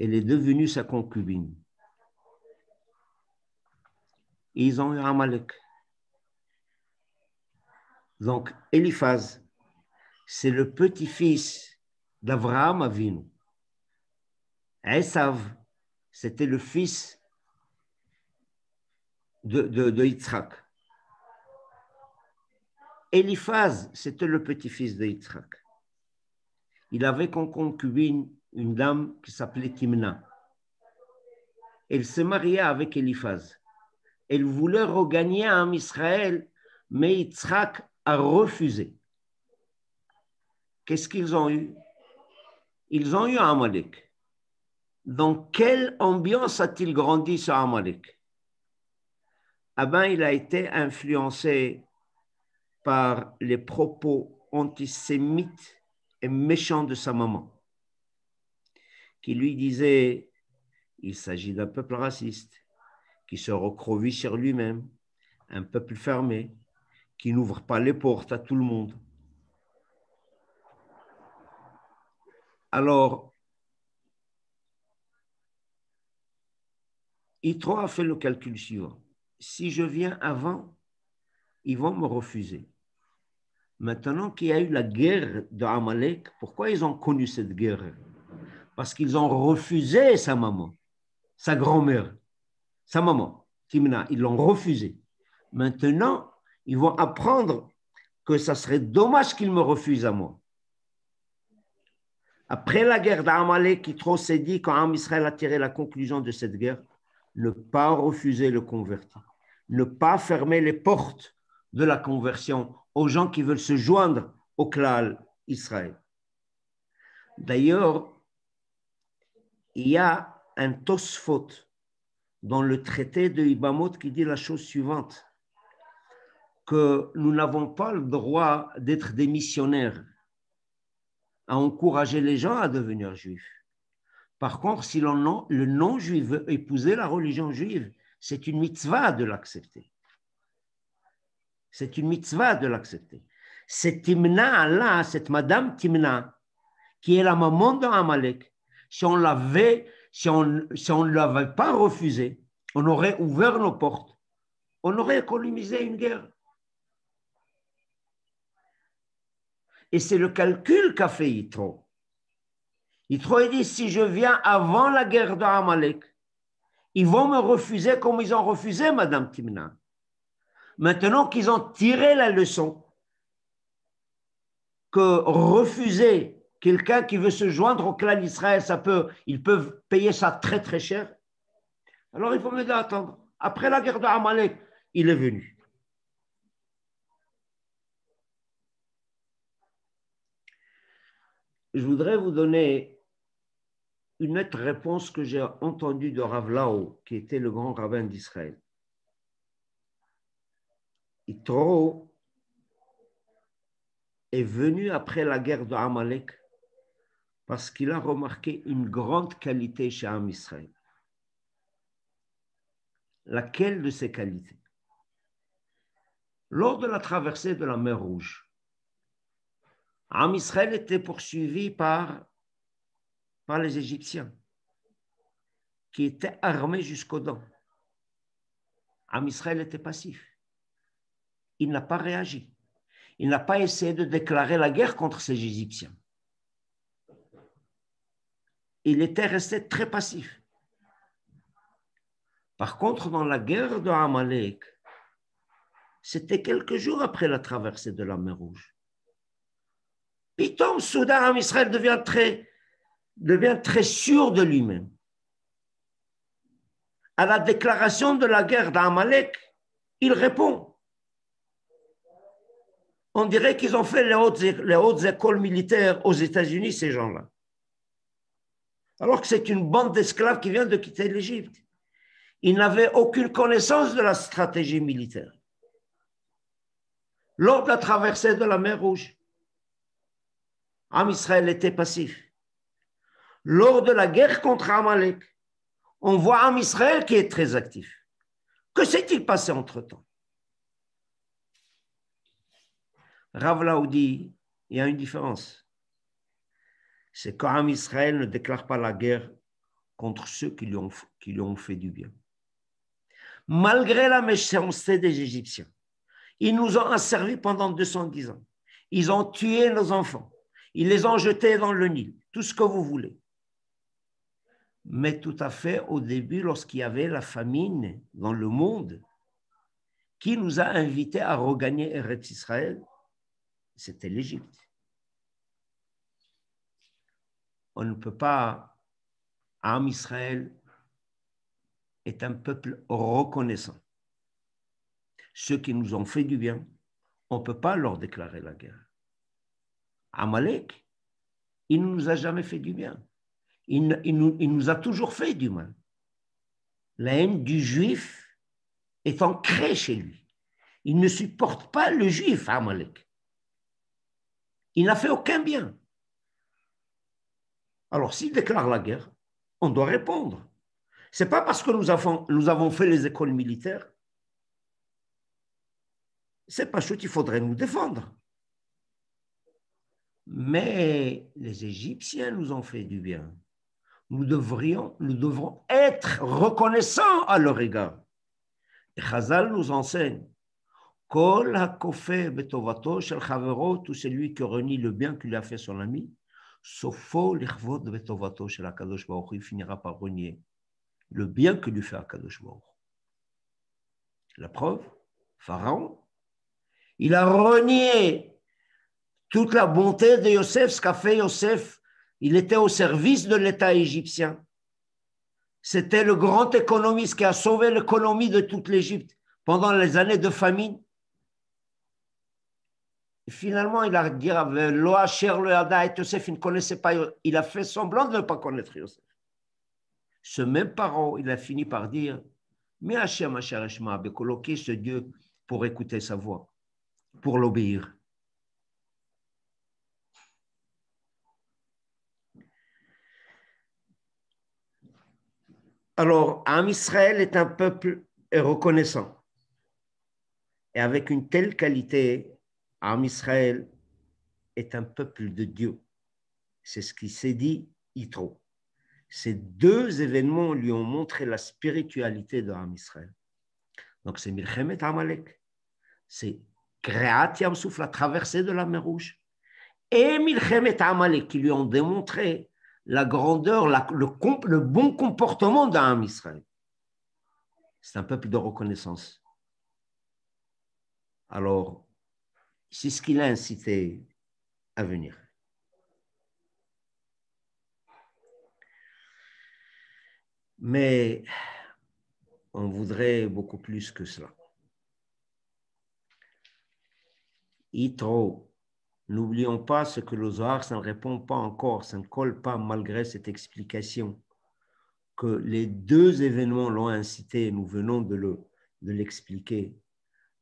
Elle est devenue sa concubine. Et ils ont eu Amalek. Donc, Eliphaz, c'est le petit-fils d'Abraham Avinu. Esav, c'était le fils de Yitzhak. Eliphaz, c'était le petit-fils de Yitzhak. Il avait comme concubine une dame qui s'appelait Timna. Elle se maria avec Eliphaz. Elle voulait regagner Am Israël, mais Yitzhak a refusé. Qu'est-ce qu'ils ont eu? Ils ont eu Amalek. Dans quelle ambiance a-t-il grandi ce Amalek? Ah ben, il a été influencé par les propos antisémites et méchants de sa maman, qui lui disait il s'agit d'un peuple raciste, qui se recroqueville sur lui-même, un peuple fermé, qui n'ouvre pas les portes à tout le monde. Alors, Yitro a fait le calcul suivant. Si je viens avant, ils vont me refuser. Maintenant qu'il y a eu la guerre de Amalek, pourquoi ils ont connu cette guerre? Parce qu'ils ont refusé sa maman, sa grand-mère, sa maman, Timna. Ils l'ont refusé. Maintenant, ils vont apprendre que ça serait dommage qu'ils me refusent à moi. Après la guerre d'Amalek, Yitro s'est dit, quand Am Israël a tiré la conclusion de cette guerre, ne pas refuser le converti, ne pas fermer les portes de la conversion aux gens qui veulent se joindre au Klal Israël. D'ailleurs, il y a un Tosfot dans le traité de Ibamot qui dit la chose suivante, que nous n'avons pas le droit d'être des missionnaires, à encourager les gens à devenir juifs. Par contre, si le non-juif veut épouser la religion juive, c'est une mitzvah de l'accepter. C'est une mitzvah de l'accepter. Cette Timna-là, cette Madame Timna, qui est la maman d'Amalek, si on ne l'avait pas refusé, on aurait ouvert nos portes, on aurait économisé une guerre. Et c'est le calcul qu'a fait Yitro. Yitro a dit, si je viens avant la guerre d'Amalek, ils vont me refuser comme ils ont refusé Madame Timna. Maintenant qu'ils ont tiré la leçon, que refuser quelqu'un qui veut se joindre au clan d'Israël, ils peuvent payer ça très très cher. Alors il faut m'aider à attendre. Après la guerre d'Amalek, il est venu. Je voudrais vous donner une autre réponse que j'ai entendue de Rav Lao, qui était le grand rabbin d'Israël. Yitro est venu après la guerre d'Amalek parce qu'il a remarqué une grande qualité chez Am Israël. Laquelle de ces qualités? Lors de la traversée de la mer Rouge, Am Israël était poursuivi par les Égyptiens, qui étaient armés jusqu'aux dents. Am Israël était passif. Il n'a pas réagi. Il n'a pas essayé de déclarer la guerre contre ces Égyptiens. Il était resté très passif. Par contre, dans la guerre de Amalek, c'était quelques jours après la traversée de la mer Rouge. Pitom, soudain, Am Israël devient très sûr de lui-même. À la déclaration de la guerre d'Amalek, il répond. On dirait qu'ils ont fait les hautes écoles militaires aux États-Unis, ces gens-là. Alors que c'est une bande d'esclaves qui vient de quitter l'Égypte. Ils n'avaient aucune connaissance de la stratégie militaire. Lors de la traversée de la mer Rouge, Am Israël était passif. Lors de la guerre contre Amalek, on voit Am Israël qui est très actif. Que s'est-il passé entre-temps? Rav Laoudi, il y a une différence. C'est quand Am Israël ne déclare pas la guerre contre ceux qui lui ont fait du bien. Malgré la méchanceté des Égyptiens, ils nous ont asservis pendant 210 ans. Ils ont tué nos enfants. Ils les ont jetés dans le Nil. Tout ce que vous voulez. Mais tout à fait au début, lorsqu'il y avait la famine dans le monde, qui nous a invités à regagner Eretz Israël? C'était l'Égypte. On ne peut pas, Am Israël est un peuple reconnaissant. Ceux qui nous ont fait du bien, on ne peut pas leur déclarer la guerre. Amalek, il ne nous a jamais fait du bien. Il nous a toujours fait du mal. La haine du juif est ancrée chez lui. Il ne supporte pas le juif, Amalek. Il n'a fait aucun bien. Alors, s'il déclare la guerre, on doit répondre. Ce n'est pas parce que nous avons fait les écoles militaires. C'est pas chouette, il faudrait nous défendre. Mais les Égyptiens nous ont fait du bien. Nous devrons être reconnaissants à leur égard. Et Chazal nous enseigne, Kol hakofe betovato shel chavero, tout celui qui renie le bien qu'il a fait son ami, sofo lichvod betovato shel Akadosh Baruch Hu, il finira par renier le bien que lui fait Akadosh Baruch Hu. La preuve, Pharaon, il a renié toute la bonté de Yosef, ce qu'a fait Yosef. Il était au service de l'État égyptien. C'était le grand économiste qui a sauvé l'économie de toute l'Égypte pendant les années de famine. Et finalement, il a dit Loa Cher le Hada et Yosef, il ne connaissait pas, il a fait semblant de ne pas connaître Yosef. Ce même parent, il a fini par dire mais Hachem Asher Eshma Bekolo, qui est ce Dieu pour écouter sa voix, pour l'obéir. Alors, Am Israël est un peuple reconnaissant. Et avec une telle qualité, Am Israël est un peuple de Dieu. C'est ce qui s'est dit Yitro. Ces deux événements lui ont montré la spiritualité de Am Israël. Donc, c'est Milchemet Amalek, c'est Kreat Yam Souf, la traversée de la mer Rouge, et Milchemet Amalek qui lui ont démontré la grandeur, le bon comportement d'Am Israël. C'est un peuple de reconnaissance. Alors, c'est ce qui l'a incité à venir. Mais on voudrait beaucoup plus que cela. Yitro, n'oublions pas ce que le Zohar, ça ne répond pas encore, ça ne colle pas malgré cette explication, que les deux événements l'ont incité, nous venons de l'expliquer.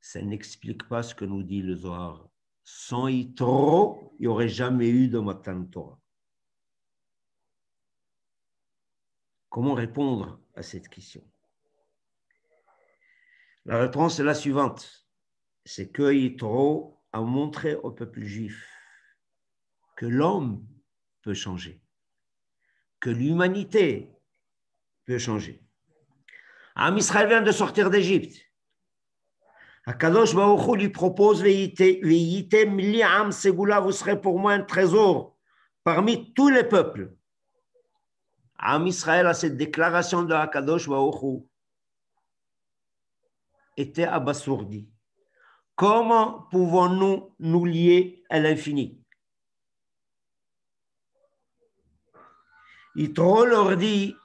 Ça n'explique pas ce que nous dit le Zohar. Sans Yitro, il n'y aurait jamais eu de Matan Torah. Comment répondre à cette question? La réponse est la suivante. C'est que Yitro a montré au peuple juif que l'homme peut changer, que l'humanité peut changer. Am Israël vient de sortir d'Égypte. Akadosh Baruch Hu lui propose Veyitem li am segula, vous serez pour moi un trésor parmi tous les peuples. Am Israël, à cette déclaration de Akadosh Baruch Hu, était abasourdi. Comment pouvons-nous nous lier à l'infini? Yitro leur dit,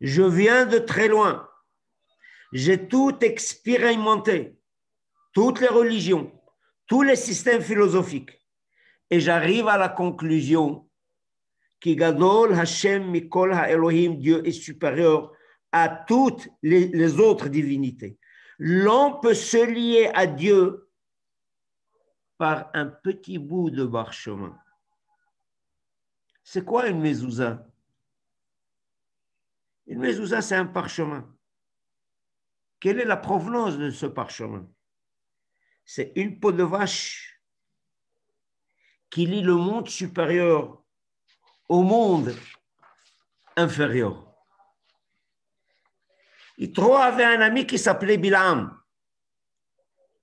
je viens de très loin, j'ai tout expérimenté, toutes les religions, tous les systèmes philosophiques, et j'arrive à la conclusion que Gadol Hashem Mikol HaElohim, Dieu est supérieur à toutes les autres divinités. L'on peut se lier à Dieu par un petit bout de parchemin. C'est quoi une mezouza? Une mezouza, c'est un parchemin. Quelle est la provenance de ce parchemin? C'est une peau de vache qui lie le monde supérieur au monde inférieur. Yitro avait un ami qui s'appelait Bilam.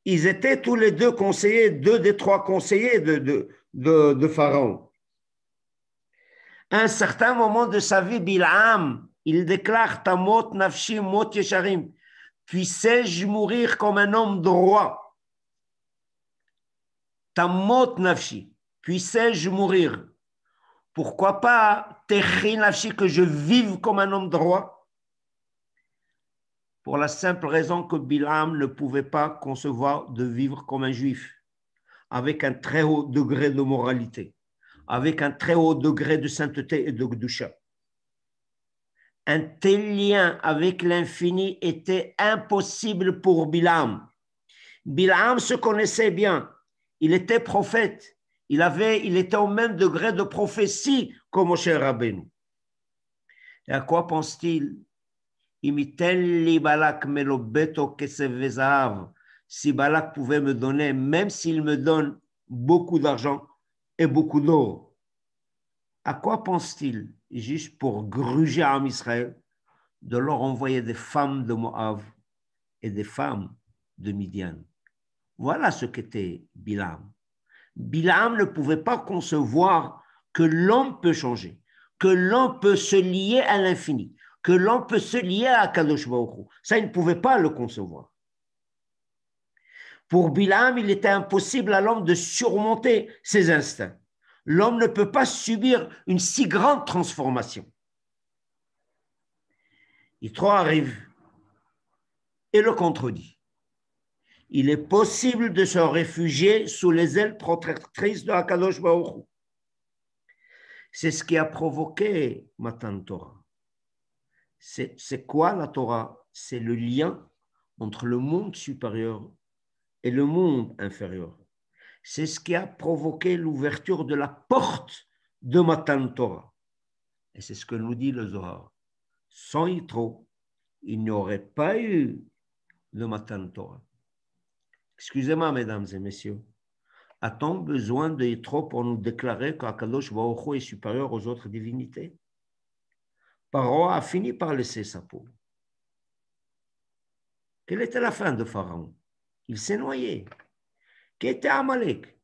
Ils étaient tous les deux conseillers, deux des trois conseillers de Pharaon. À un certain moment de sa vie, Bilam, il déclare Tamot nafshi mot yesharim. Puissais-je mourir comme un homme droit? Tamot nafshi. Puissais-je mourir? Pourquoi pas techi nafshi, que je vive comme un homme droit? Pour la simple raison que Bilam ne pouvait pas concevoir de vivre comme un juif, avec un très haut degré de moralité, avec un très haut degré de sainteté et de Kedusha. Un tel lien avec l'infini était impossible pour Bilam. Bilam se connaissait bien, il était prophète, il était au même degré de prophétie que Moshe Rabbeinu. Et à quoi pense-t-il? Si Balak pouvait me donner, même s'il me donne beaucoup d'argent et beaucoup d'or, à quoi pense-t-il? Juste pour gruger à Israël, de leur envoyer des femmes de Moab et des femmes de Midian. Voilà ce qu'était Bilam. Bilam ne pouvait pas concevoir que l'homme peut changer, que l'homme peut se lier à l'infini, que l'on peut se lier à Kadosh Baruch Hu. Ça, il ne pouvait pas le concevoir. Pour Bilam, il était impossible à l'homme de surmonter ses instincts. L'homme ne peut pas subir une si grande transformation. Yitro arrive et le contredit. Il est possible de se réfugier sous les ailes protectrices de Kadosh Baruch Hu. C'est ce qui a provoqué Matan Torah. C'est quoi la Torah? C'est le lien entre le monde supérieur et le monde inférieur. C'est ce qui a provoqué l'ouverture de la porte de Matan Torah. Et c'est ce que nous dit le Zohar. Sans Yitro, il n'y aurait pas eu le Matan Torah. Excusez-moi, mesdames et messieurs. A-t-on besoin de Yitro pour nous déclarer qu'Akadosh Baruch Hu est supérieur aux autres divinités? Pharaon a fini par laisser sa peau. Quelle était la fin de Pharaon? Il s'est noyé. Qui était Amalek?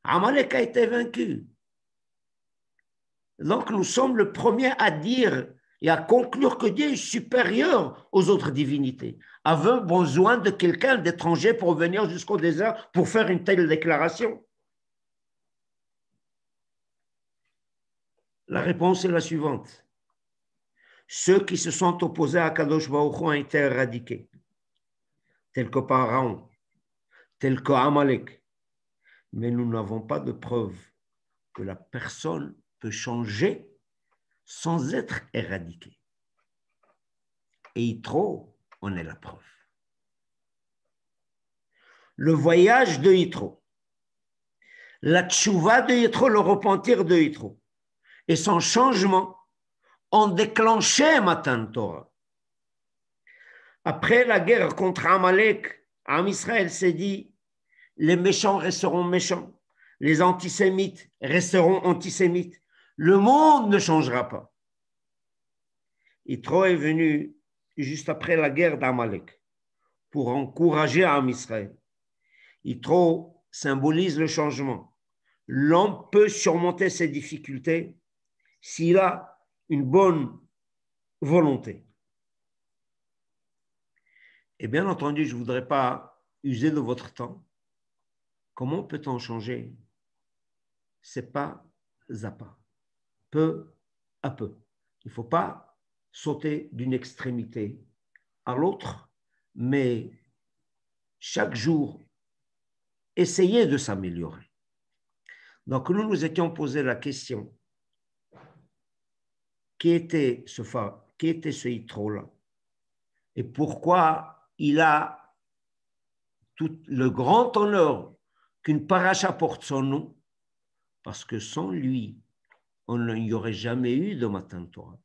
Amalek a été vaincu. Donc nous sommes le premier à dire et à conclure que Dieu est supérieur aux autres divinités. Avons besoin de quelqu'un d'étranger pour venir jusqu'au désert pour faire une telle déclaration? La réponse est la suivante. Ceux qui se sont opposés à Kadosh Baruch Hu ont été éradiqués, tels que Pharaon, tels que Amalek. Mais nous n'avons pas de preuve que la personne peut changer sans être éradiquée. Et Yitro en est la preuve. Le voyage de Yitro, la tchouva de Yitro, le repentir de Yitro, et son changement ont déclenché Matan Torah. Après la guerre contre Amalek, Am Israël s'est dit, les méchants resteront méchants, les antisémites resteront antisémites, le monde ne changera pas. Yitro est venu juste après la guerre d'Amalek pour encourager Am Israël. Yitro symbolise le changement. L'homme peut surmonter ses difficultés s'il a une bonne volonté. Et bien entendu, je ne voudrais pas user de votre temps. Comment peut-on changer? C'est pas à pas, peu à peu. Il ne faut pas sauter d'une extrémité à l'autre, mais chaque jour, essayer de s'améliorer. Donc, nous nous étions posé la question, qui était ce Yitro-là? Et pourquoi il a tout le grand honneur qu'une paracha porte son nom? Parce que sans lui, on n'y aurait jamais eu de Matan Torah.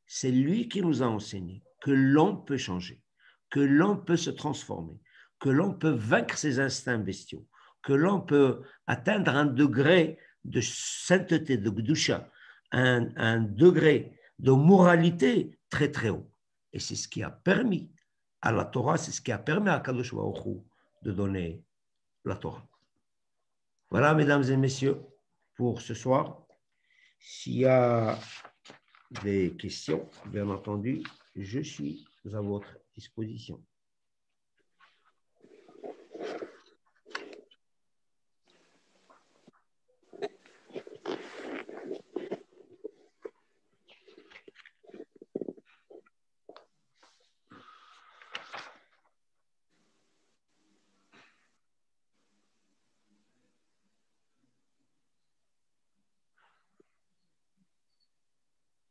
C'est lui qui nous a enseigné que l'homme peut changer, que l'homme peut se transformer, que l'homme peut vaincre ses instincts bestiaux, que l'homme peut atteindre un degré de sainteté, de Gdusha, un degré de moralité très très haut. Et c'est ce qui a permis à la Torah, c'est ce qui a permis à Kadosh Baruch Hu de donner la Torah. Voilà, mesdames et messieurs, pour ce soir. S'il y a des questions, bien entendu, je suis à votre disposition.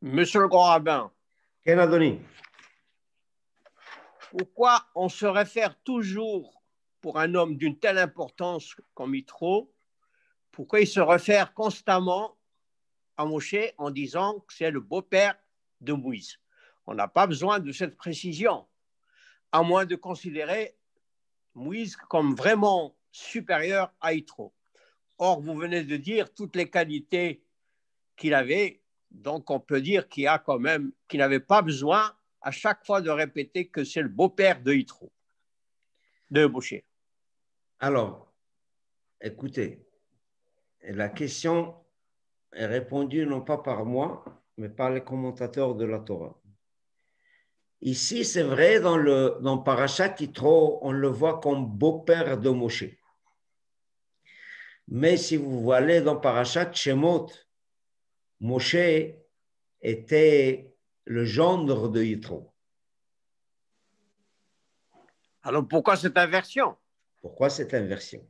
Monsieur le grand rabbin, Ken Adoni. pourquoi on se réfère toujours pour un homme d'une telle importance comme Yitro, pourquoi il se réfère constamment à Moshe en disant que c'est le beau-père de Moïse? On n'a pas besoin de cette précision, à moins de considérer Moïse comme vraiment supérieur à Yitro. Or, vous venez de dire toutes les qualités qu'il avait, donc on peut dire qu'il n'avait pas besoin à chaque fois de répéter que c'est le beau-père de Yitro, de Moshe. Alors, écoutez, la question est répondue non pas par moi, mais par les commentateurs de la Torah. Ici, c'est vrai, dans Parashat Yitro, on le voit comme beau-père de Moshe. Mais si vous allez dans Parashat Shemot, Moshe était le gendre de Yitro. Alors pourquoi cette inversion? Pourquoi cette inversion?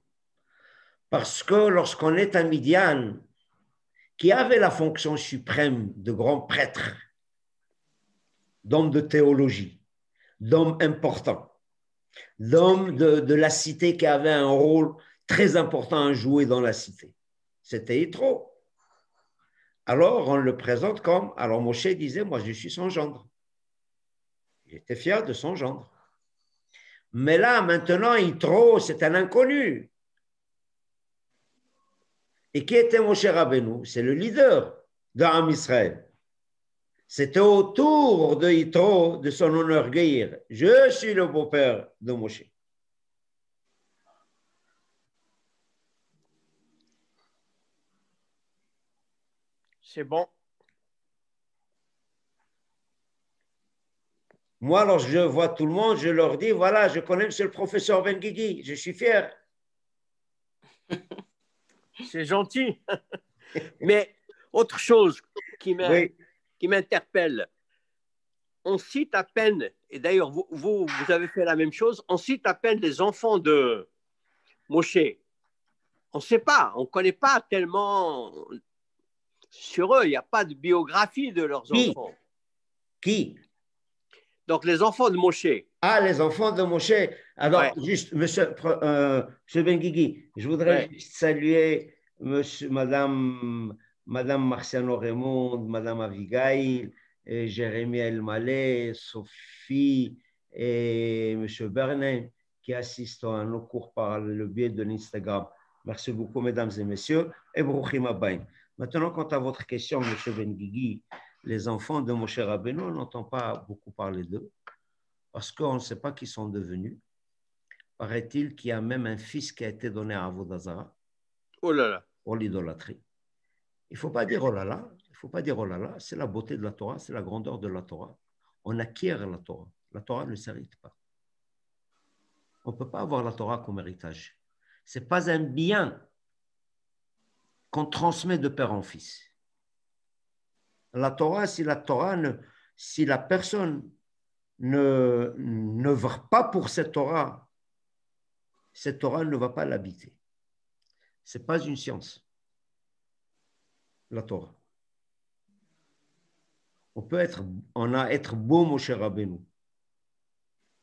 Parce que lorsqu'on est à Midian, qui avait la fonction suprême de grand prêtre, d'homme de théologie, d'homme important, d'homme de la cité qui avait un rôle très important à jouer dans la cité, c'était Yitro. Alors, on le présente comme, alors Moshe disait, moi je suis son gendre. Il était fier de son gendre. Mais là, maintenant, Yitro, c'est un inconnu. Et qui était Moshe Rabbeinu? C'est le leader d'Am Israël. C'était autour de Yitro de son enorgueillir. Je suis le beau-père de Moshe. C'est bon. Moi, lorsque je vois tout le monde, je leur dis, voilà, je connais monsieur le professeur Ben Guigui, je suis fier. C'est gentil. Mais autre chose qui m'interpelle, on cite à peine, et d'ailleurs vous avez fait la même chose, on cite à peine les enfants de Moshe. On ne sait pas, on ne connaît pas tellement sur eux, il n'y a pas de biographie de leurs enfants. Qui? Donc les enfants de Moshe. Ah, les enfants de Moshe. Alors, juste, monsieur Ben Guigui, je voudrais juste saluer madame Marciano Raymond, madame Abigail, et Jérémy Elmaleh, Sophie et M. Bernin qui assistent à nos cours par le biais de l'Instagram. Merci beaucoup, mesdames et messieurs, et Brouchim Abayim. Maintenant, quant à votre question, M. Benguigui, les enfants de Moshe Rabbeinu, on n'entend pas beaucoup parler d'eux parce qu'on ne sait pas qui sont devenus. Paraît-il qu'il y a même un fils qui a été donné à Avodah Zarah. Oh là là. Pour l'idolâtrie. Il ne faut pas dire oh là là, il faut pas dire oh là là, c'est la beauté de la Torah, c'est la grandeur de la Torah. On acquiert la Torah. La Torah ne s'hérite pas. On ne peut pas avoir la Torah comme héritage. Ce n'est pas un bien qu'on transmet de père en fils. La Torah, si la personne ne va pas pour cette Torah ne va pas l'habiter. Ce n'est pas une science, la Torah. On a être beau, Moshe Rabbeinu.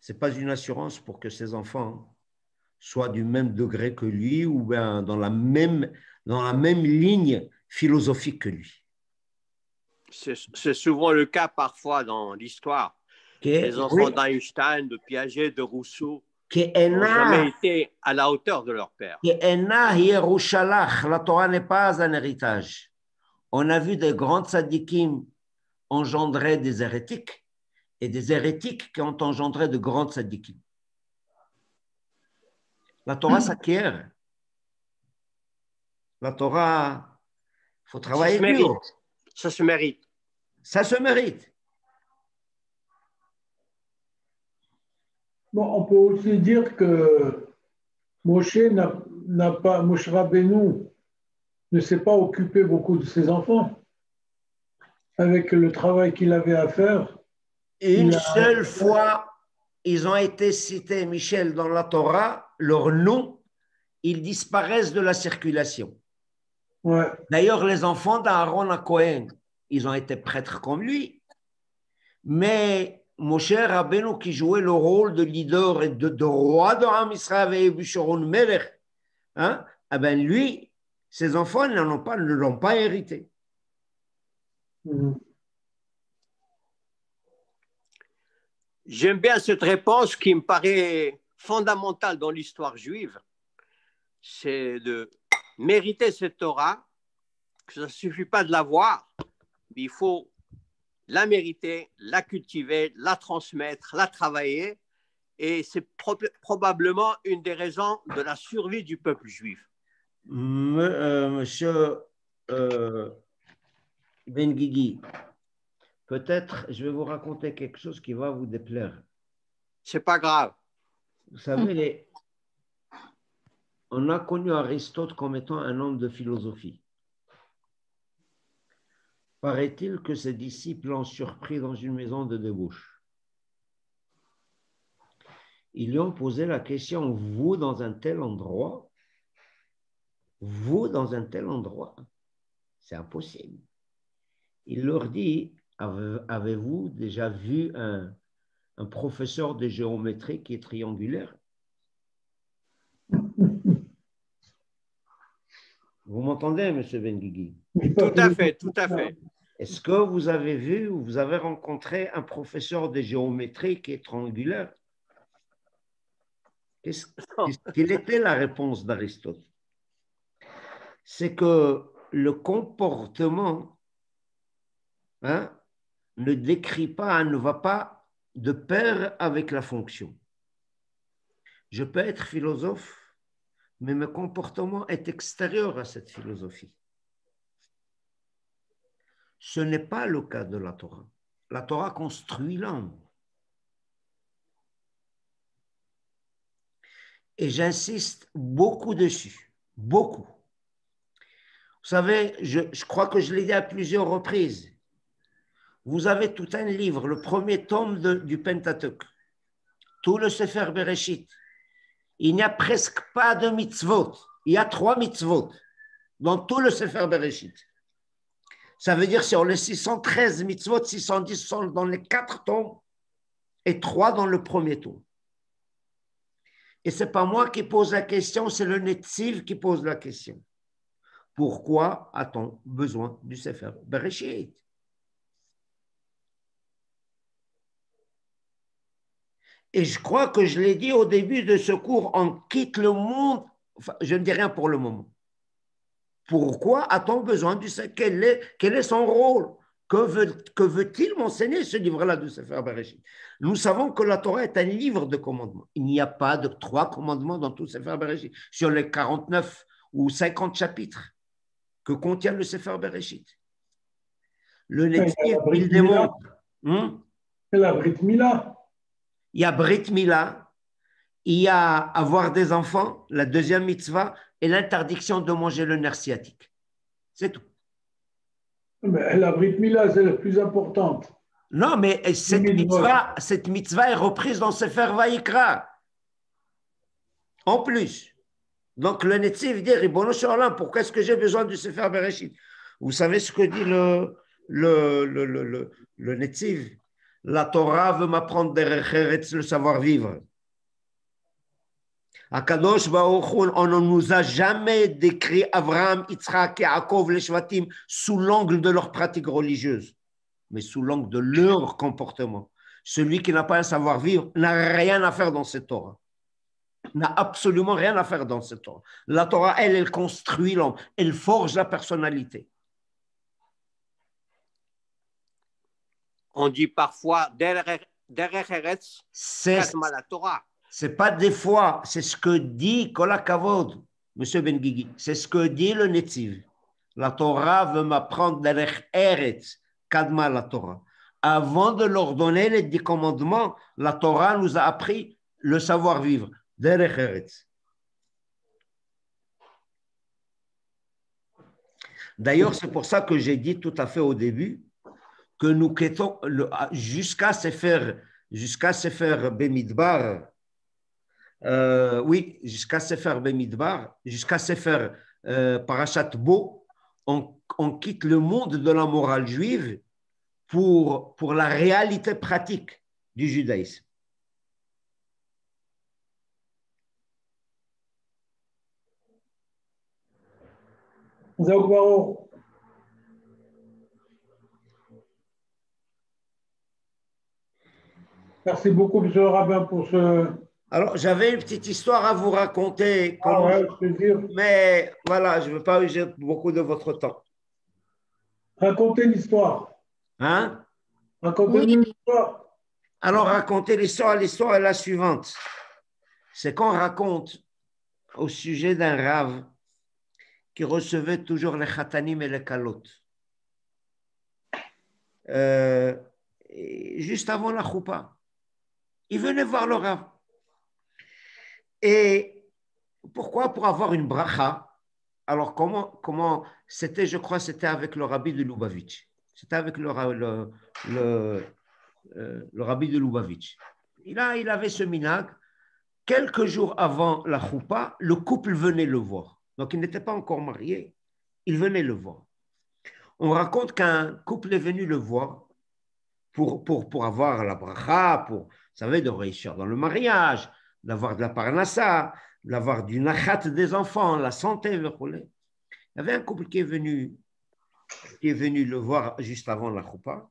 Ce n'est pas une assurance pour que ses enfants soient du même degré que lui ou bien dans la même ligne philosophique que lui. C'est souvent le cas parfois dans l'histoire. Les enfants d'Einstein, de Piaget, de Rousseau n'ont jamais été à la hauteur de leur père. La Torah n'est pas un héritage. On a vu des grands tzadikim engendrer des hérétiques et des hérétiques qui ont engendré de grands tzadikim. La Torah s'acquiert. La Torah, il faut travailler dur. Ça se mérite. Ça se mérite. Bon, on peut aussi dire que Moshe Rabbeinu ne s'est pas occupé beaucoup de ses enfants. Avec le travail qu'il avait à faire. Une seule fois, ils ont été cités, Michel, dans la Torah, leurs noms, ils disparaissent de la circulation. Ouais. D'ailleurs, les enfants d'Aaron à Cohen, ils ont été prêtres comme lui. Mais Moshe Rabbeinu, qui jouait le rôle de leader et de roi de Am Israël et Bisharon Melech, hein, eh ben lui, ses enfants ne l'ont pas hérité. J'aime bien cette réponse qui me paraît fondamentale dans l'histoire juive. C'est de mériter cette Torah, que ça ne suffit pas de l'avoir, mais il faut la mériter, la cultiver, la transmettre, la travailler. Et c'est probablement une des raisons de la survie du peuple juif. Monsieur Benguigui, peut-être je vais vous raconter quelque chose qui va vous déplaire. C'est pas grave. Vous savez, on a connu Aristote comme étant un homme de philosophie. Paraît-il que ses disciples l'ont surpris dans une maison de débauche. Ils lui ont posé la question, vous dans un tel endroit, c'est impossible. Il leur dit, avez-vous déjà vu un professeur de géométrie qui est triangulaire? Vous m'entendez, M. Benguigui? Tout à fait, tout à fait. Est-ce que vous avez vu ou vous avez rencontré un professeur de géométrie qui est triangulaire? Quelle était la réponse d'Aristote? C'est que le comportement ne décrit pas, ne va pas de pair avec la fonction. Je peux être philosophe, mais mon comportement est extérieur à cette philosophie. Ce n'est pas le cas de la Torah. La Torah construit l'homme. Et j'insiste beaucoup dessus, beaucoup. Vous savez, je crois que je l'ai dit à plusieurs reprises. Vous avez tout un livre, le premier tome du Pentateuque, tout le Sefer Bereshit. Il n'y a presque pas de mitzvot. Il y a 3 mitzvot dans tout le Sefer Bereshit. Ça veut dire sur les 613 mitzvot, 610 sont dans les 4 tomes et 3 dans le premier tome. Et ce n'est pas moi qui pose la question, c'est le Netziv qui pose la question. Pourquoi a-t-on besoin du Sefer Bereshit? Et je crois que je l'ai dit au début de ce cours, on quitte le monde, enfin, je ne dis rien pour le moment. Pourquoi a-t-on besoin du Sefer? Quel est son rôle? Que veut-il m'enseigner ce livre-là de Sefer Bereshit? Nous savons que la Torah est un livre de commandements. Il n'y a pas de 3 commandements dans tout Sefer Bereshit, sur les 49 ou 50 chapitres que contient le Sefer Bereshit. Le Netziv, il démontre. C'est la Brit Mila. Il y a Brit Mila, il y a avoir des enfants, la deuxième mitzvah, et l'interdiction de manger le nerf sciatique. C'est tout. Mais la Brit Mila, c'est la plus importante. Non, mais cette mitzvah est reprise dans Sefer Vayikra. En plus. Donc le Netziv dit, Ribono shel olam, pourquoi est-ce que j'ai besoin du Sefer Bereshit? Vous savez ce que dit le Netziv? La Torah veut m'apprendre derech eretz, le savoir-vivre. Akadosh Baruch Hu, on ne nous a jamais décrit Abraham, Yitzhak et Yaakov, les Shvatim, sous l'angle de leur pratique religieuse, mais sous l'angle de leur comportement. Celui qui n'a pas un savoir-vivre n'a rien à faire dans cette Torah. N'a absolument rien à faire dans cette Torah. La Torah, elle construit l'homme, elle forge la personnalité. On dit parfois derech eretz kadma la Torah. C'est pas des fois, c'est ce que dit Kol HaKavod, M. Ben Guigui, c'est ce que dit le Netziv. La Torah veut m'apprendre derech eretz kadma la Torah. Avant de leur donner les 10 commandements, la Torah nous a appris le savoir-vivre. Derech eretz. D'ailleurs, c'est pour ça que j'ai dit tout à fait au début que nous quittons jusqu'à Sefer Bemidbar, jusqu'à Sefer Bemidbar, jusqu'à Sefer Parashat Bo, on quitte le monde de la morale juive pour la réalité pratique du judaïsme. Merci beaucoup, M. le rabbin, pour ce... Alors, j'avais une petite histoire à vous raconter. Mais voilà, je ne veux pas user beaucoup de votre temps. Racontez l'histoire. Hein? Racontez l'histoire. Alors, racontez l'histoire est la suivante. C'est qu'on raconte au sujet d'un rave qui recevait toujours les khatanim et les kalot. Juste avant la choupa. Il venait voir le rave. Et pourquoi? Pour avoir une bracha. Alors, comment c'était, je crois, c'était avec le rabbi de Lubavitch. C'était avec le rabbi de Lubavitch. Il avait ce minag. Quelques jours avant la choupa, le couple venait le voir. Donc, il n'était pas encore marié. Il venait le voir. On raconte qu'un couple est venu le voir pour avoir la bracha, pour, vous savez, de réussir dans le mariage, d'avoir de la parnassa, d'avoir du nachat des enfants, la santé, le relais. Il y avait un couple qui est venu le voir juste avant la choupa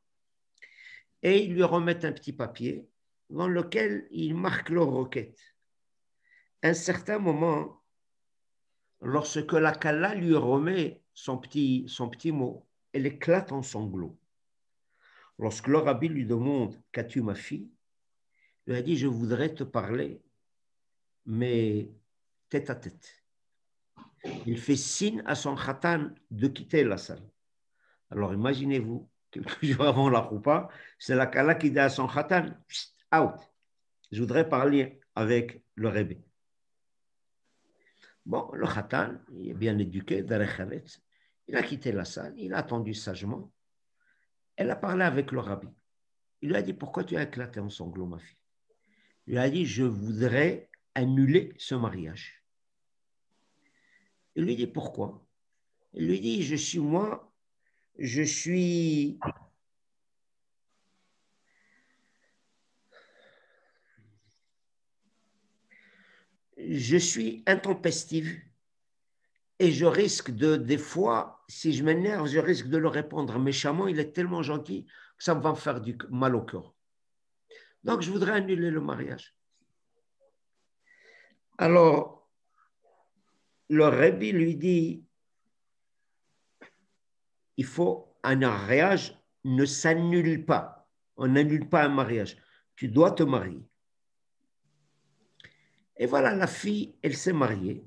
et ils lui remettent un petit papier dans lequel ils marquent leur requête. À un certain moment, lorsque la kala lui remet son petit mot, elle éclate en sanglots. Lorsque le rabbi lui demande « Qu'as-tu, ma fille ?» Il lui a dit « Je voudrais te parler, mais tête à tête. » Il fait signe à son khatan de quitter la salle. Alors imaginez-vous, quelques jours avant la choupa, c'est la kala qui dit à son khatan « Out, je voudrais parler avec le rabbi. » Bon, le khatan, il est bien éduqué, il a quitté la salle, il a attendu sagement. Elle a parlé avec le rabbi. Il lui a dit, pourquoi tu as éclaté en sanglots, ma fille? Il lui a dit, je voudrais annuler ce mariage. Il lui dit, pourquoi? Il lui dit, je suis intempestive et je risque des fois, si je m'énerve, je risque de le répondre méchamment. Il est tellement gentil que ça me va me faire du mal au cœur. Donc, je voudrais annuler le mariage. Alors, le Rebbe lui dit, il faut un mariage ne s'annule pas. On n'annule pas un mariage. Tu dois te marier. Et voilà, la fille, elle s'est mariée.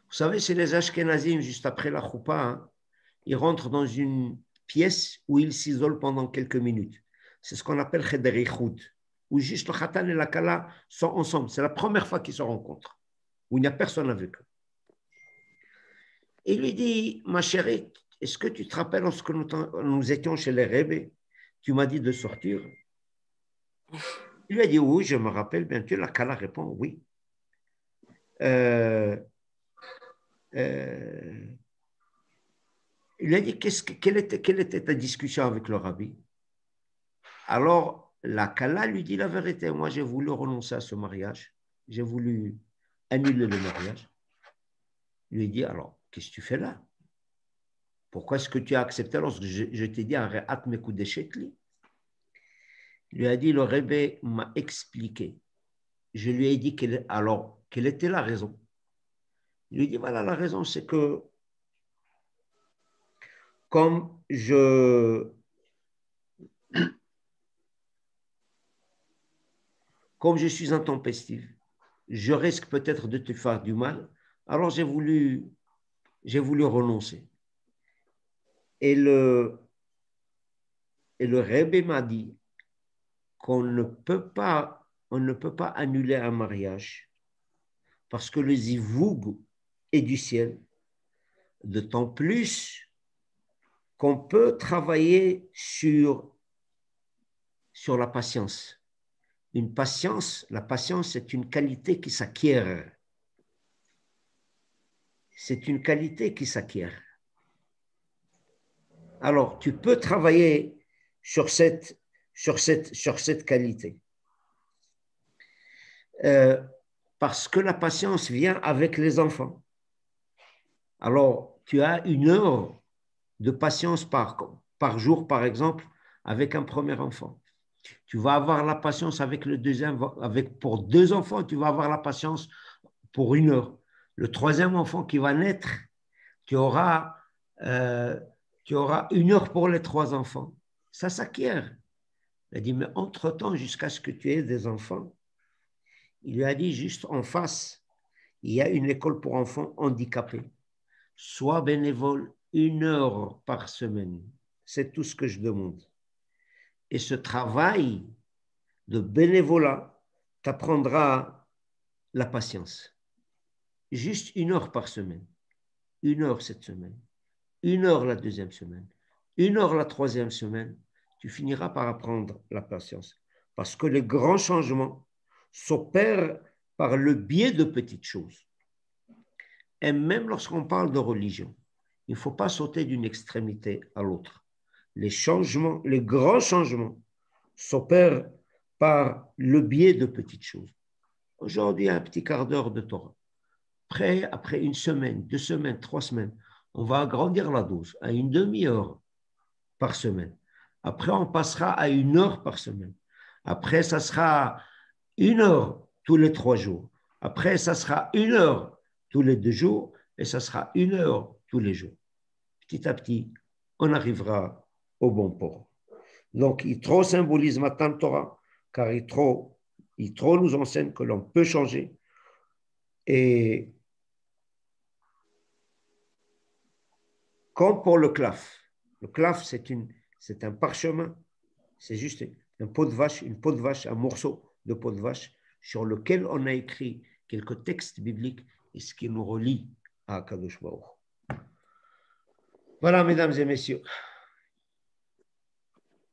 Vous savez, chez les Ashkenazim, juste après la choupa, hein, ils rentrent dans une pièce où ils s'isolent pendant quelques minutes. C'est ce qu'on appelle Cheder Ichud, où juste le Khatan et la Kala sont ensemble. C'est la première fois qu'ils se rencontrent, où il n'y a personne avec eux. Il lui dit, ma chérie, est-ce que tu te rappelles lorsque nous étions chez les Rebbe, tu m'as dit de sortir? Il lui a dit, oui, je me rappelle bien sûr. La Kala répond, oui. Il lui a dit, quelle était ta discussion avec le rabbi? Alors, la Kala lui dit la vérité. Moi, j'ai voulu renoncer à ce mariage. J'ai voulu annuler le mariage. Il lui dit, alors, qu'est-ce que tu fais là? Pourquoi est-ce que tu as accepté lorsque je t'ai dit, Areat Mekudeshetli? Il lui a dit, le Rebbe m'a expliqué. Je lui ai dit, alors, quelle était la raison? Il lui dit, voilà, la raison, c'est que comme je suis intempestif, je risque peut-être de te faire du mal, alors j'ai voulu renoncer. Et le Rebbe m'a dit qu'on ne peut pas annuler un mariage parce que le zivoug est du ciel, d'autant plus qu'on peut travailler sur la patience. La patience, c'est une qualité qui s'acquiert. C'est une qualité qui s'acquiert. Alors, tu peux travailler sur cette qualité. Parce que la patience vient avec les enfants. Alors, tu as 1 heure de patience par jour, par exemple, avec un premier enfant. Tu vas avoir la patience avec le deuxième, pour 2 enfants, tu vas avoir la patience pour 1 heure. Le troisième enfant qui va naître, tu auras 1 heure pour les 3 enfants. Ça s'acquiert. Il a dit, mais entre-temps, jusqu'à ce que tu aies des enfants, il lui a dit juste en face, il y a une école pour enfants handicapés. Sois bénévole 1 heure par semaine. C'est tout ce que je demande. Et ce travail de bénévolat t'apprendra la patience. Juste 1 heure par semaine. 1 heure cette semaine. 1 heure la deuxième semaine. 1 heure la troisième semaine. Tu finiras par apprendre la patience. Parce que les grands changements s'opèrent par le biais de petites choses. Et même lorsqu'on parle de religion, il ne faut pas sauter d'une extrémité à l'autre. Les grands changements s'opèrent par le biais de petites choses. Aujourd'hui, un petit quart d'heure de Torah. Après 1 semaine, 2 semaines, 3 semaines, on va agrandir la dose à 1 demi-heure par semaine. Après, on passera à 1 heure par semaine. Après, ça sera 1 heure tous les 3 jours. Après, ça sera 1 heure tous les 2 jours et ça sera 1 heure tous les jours. Petit à petit, on arrivera au bon port. Donc, Yitro symbolise Matan Torah, car Yitro nous enseigne que l'on peut changer. Et comme pour le claf, c'est un parchemin, c'est juste une peau de vache, un morceau de peau de vache sur lequel on a écrit quelques textes bibliques et ce qui nous relie à Kadosh Baruch. Voilà, mesdames et messieurs.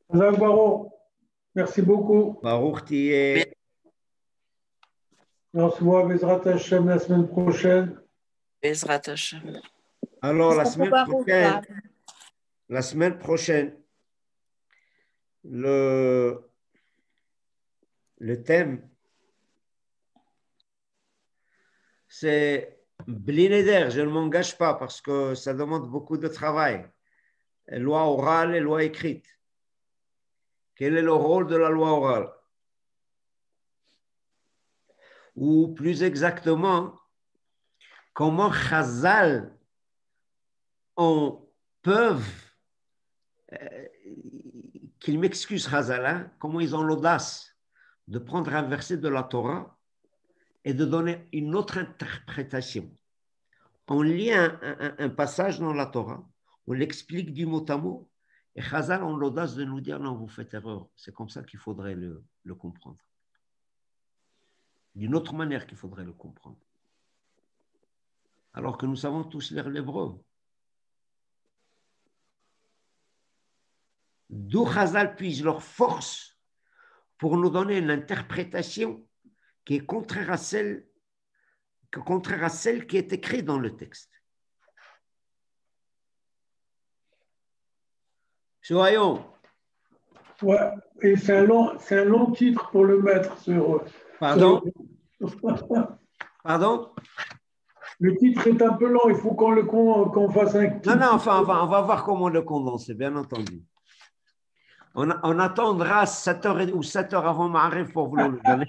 Baruch, merci beaucoup. Baruch Tiye. On se voit Bezrat Hashem la semaine prochaine. Bezrat Hashem. Alors, la semaine prochaine, le thème, c'est Bli Neder. Je ne m'engage pas parce que ça demande beaucoup de travail. Loi orale et loi écrite. Quel est le rôle de la loi orale? ou plus exactement, comment Chazal peuvent, qu'ils m'excusent Chazal, hein, comment ils ont l'audace de prendre un verset de la Torah et de donner une autre interprétation. On lit un passage dans la Torah, on l'explique du mot à mot, et Chazal ont l'audace de nous dire non, vous faites erreur, c'est comme ça qu'il faudrait le comprendre. D'une autre manière qu'il faudrait le comprendre. Alors que nous savons tous lire l'hébreu. D'où Chazal puise leur force pour nous donner une interprétation qui est contraire à celle qui est écrite dans le texte. Soyons. Ouais, et c'est un long titre pour le mettre sur. Pardon? Pardon? Le titre est un peu long, il faut qu'on fasse un. Non, enfin, on va voir comment le condenser, bien entendu. On attendra 7 heures ou 7 heures avant Ma'arif pour vous le donner.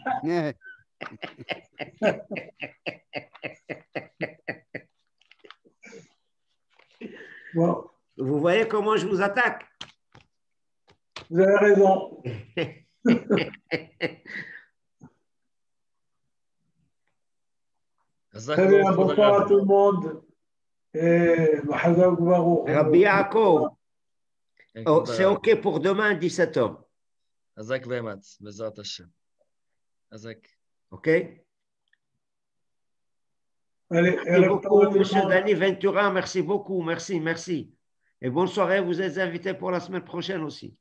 Bon. Vous voyez comment je vous attaque? Vous avez raison. Très bien, bonsoir à tout le monde. Et Rabbi Yaakov, c'est OK pour demain, 17h. OK? Allez, merci beaucoup, M. Dani Ventura. Merci beaucoup. Merci. Et bonne soirée. Vous êtes invité pour la semaine prochaine aussi.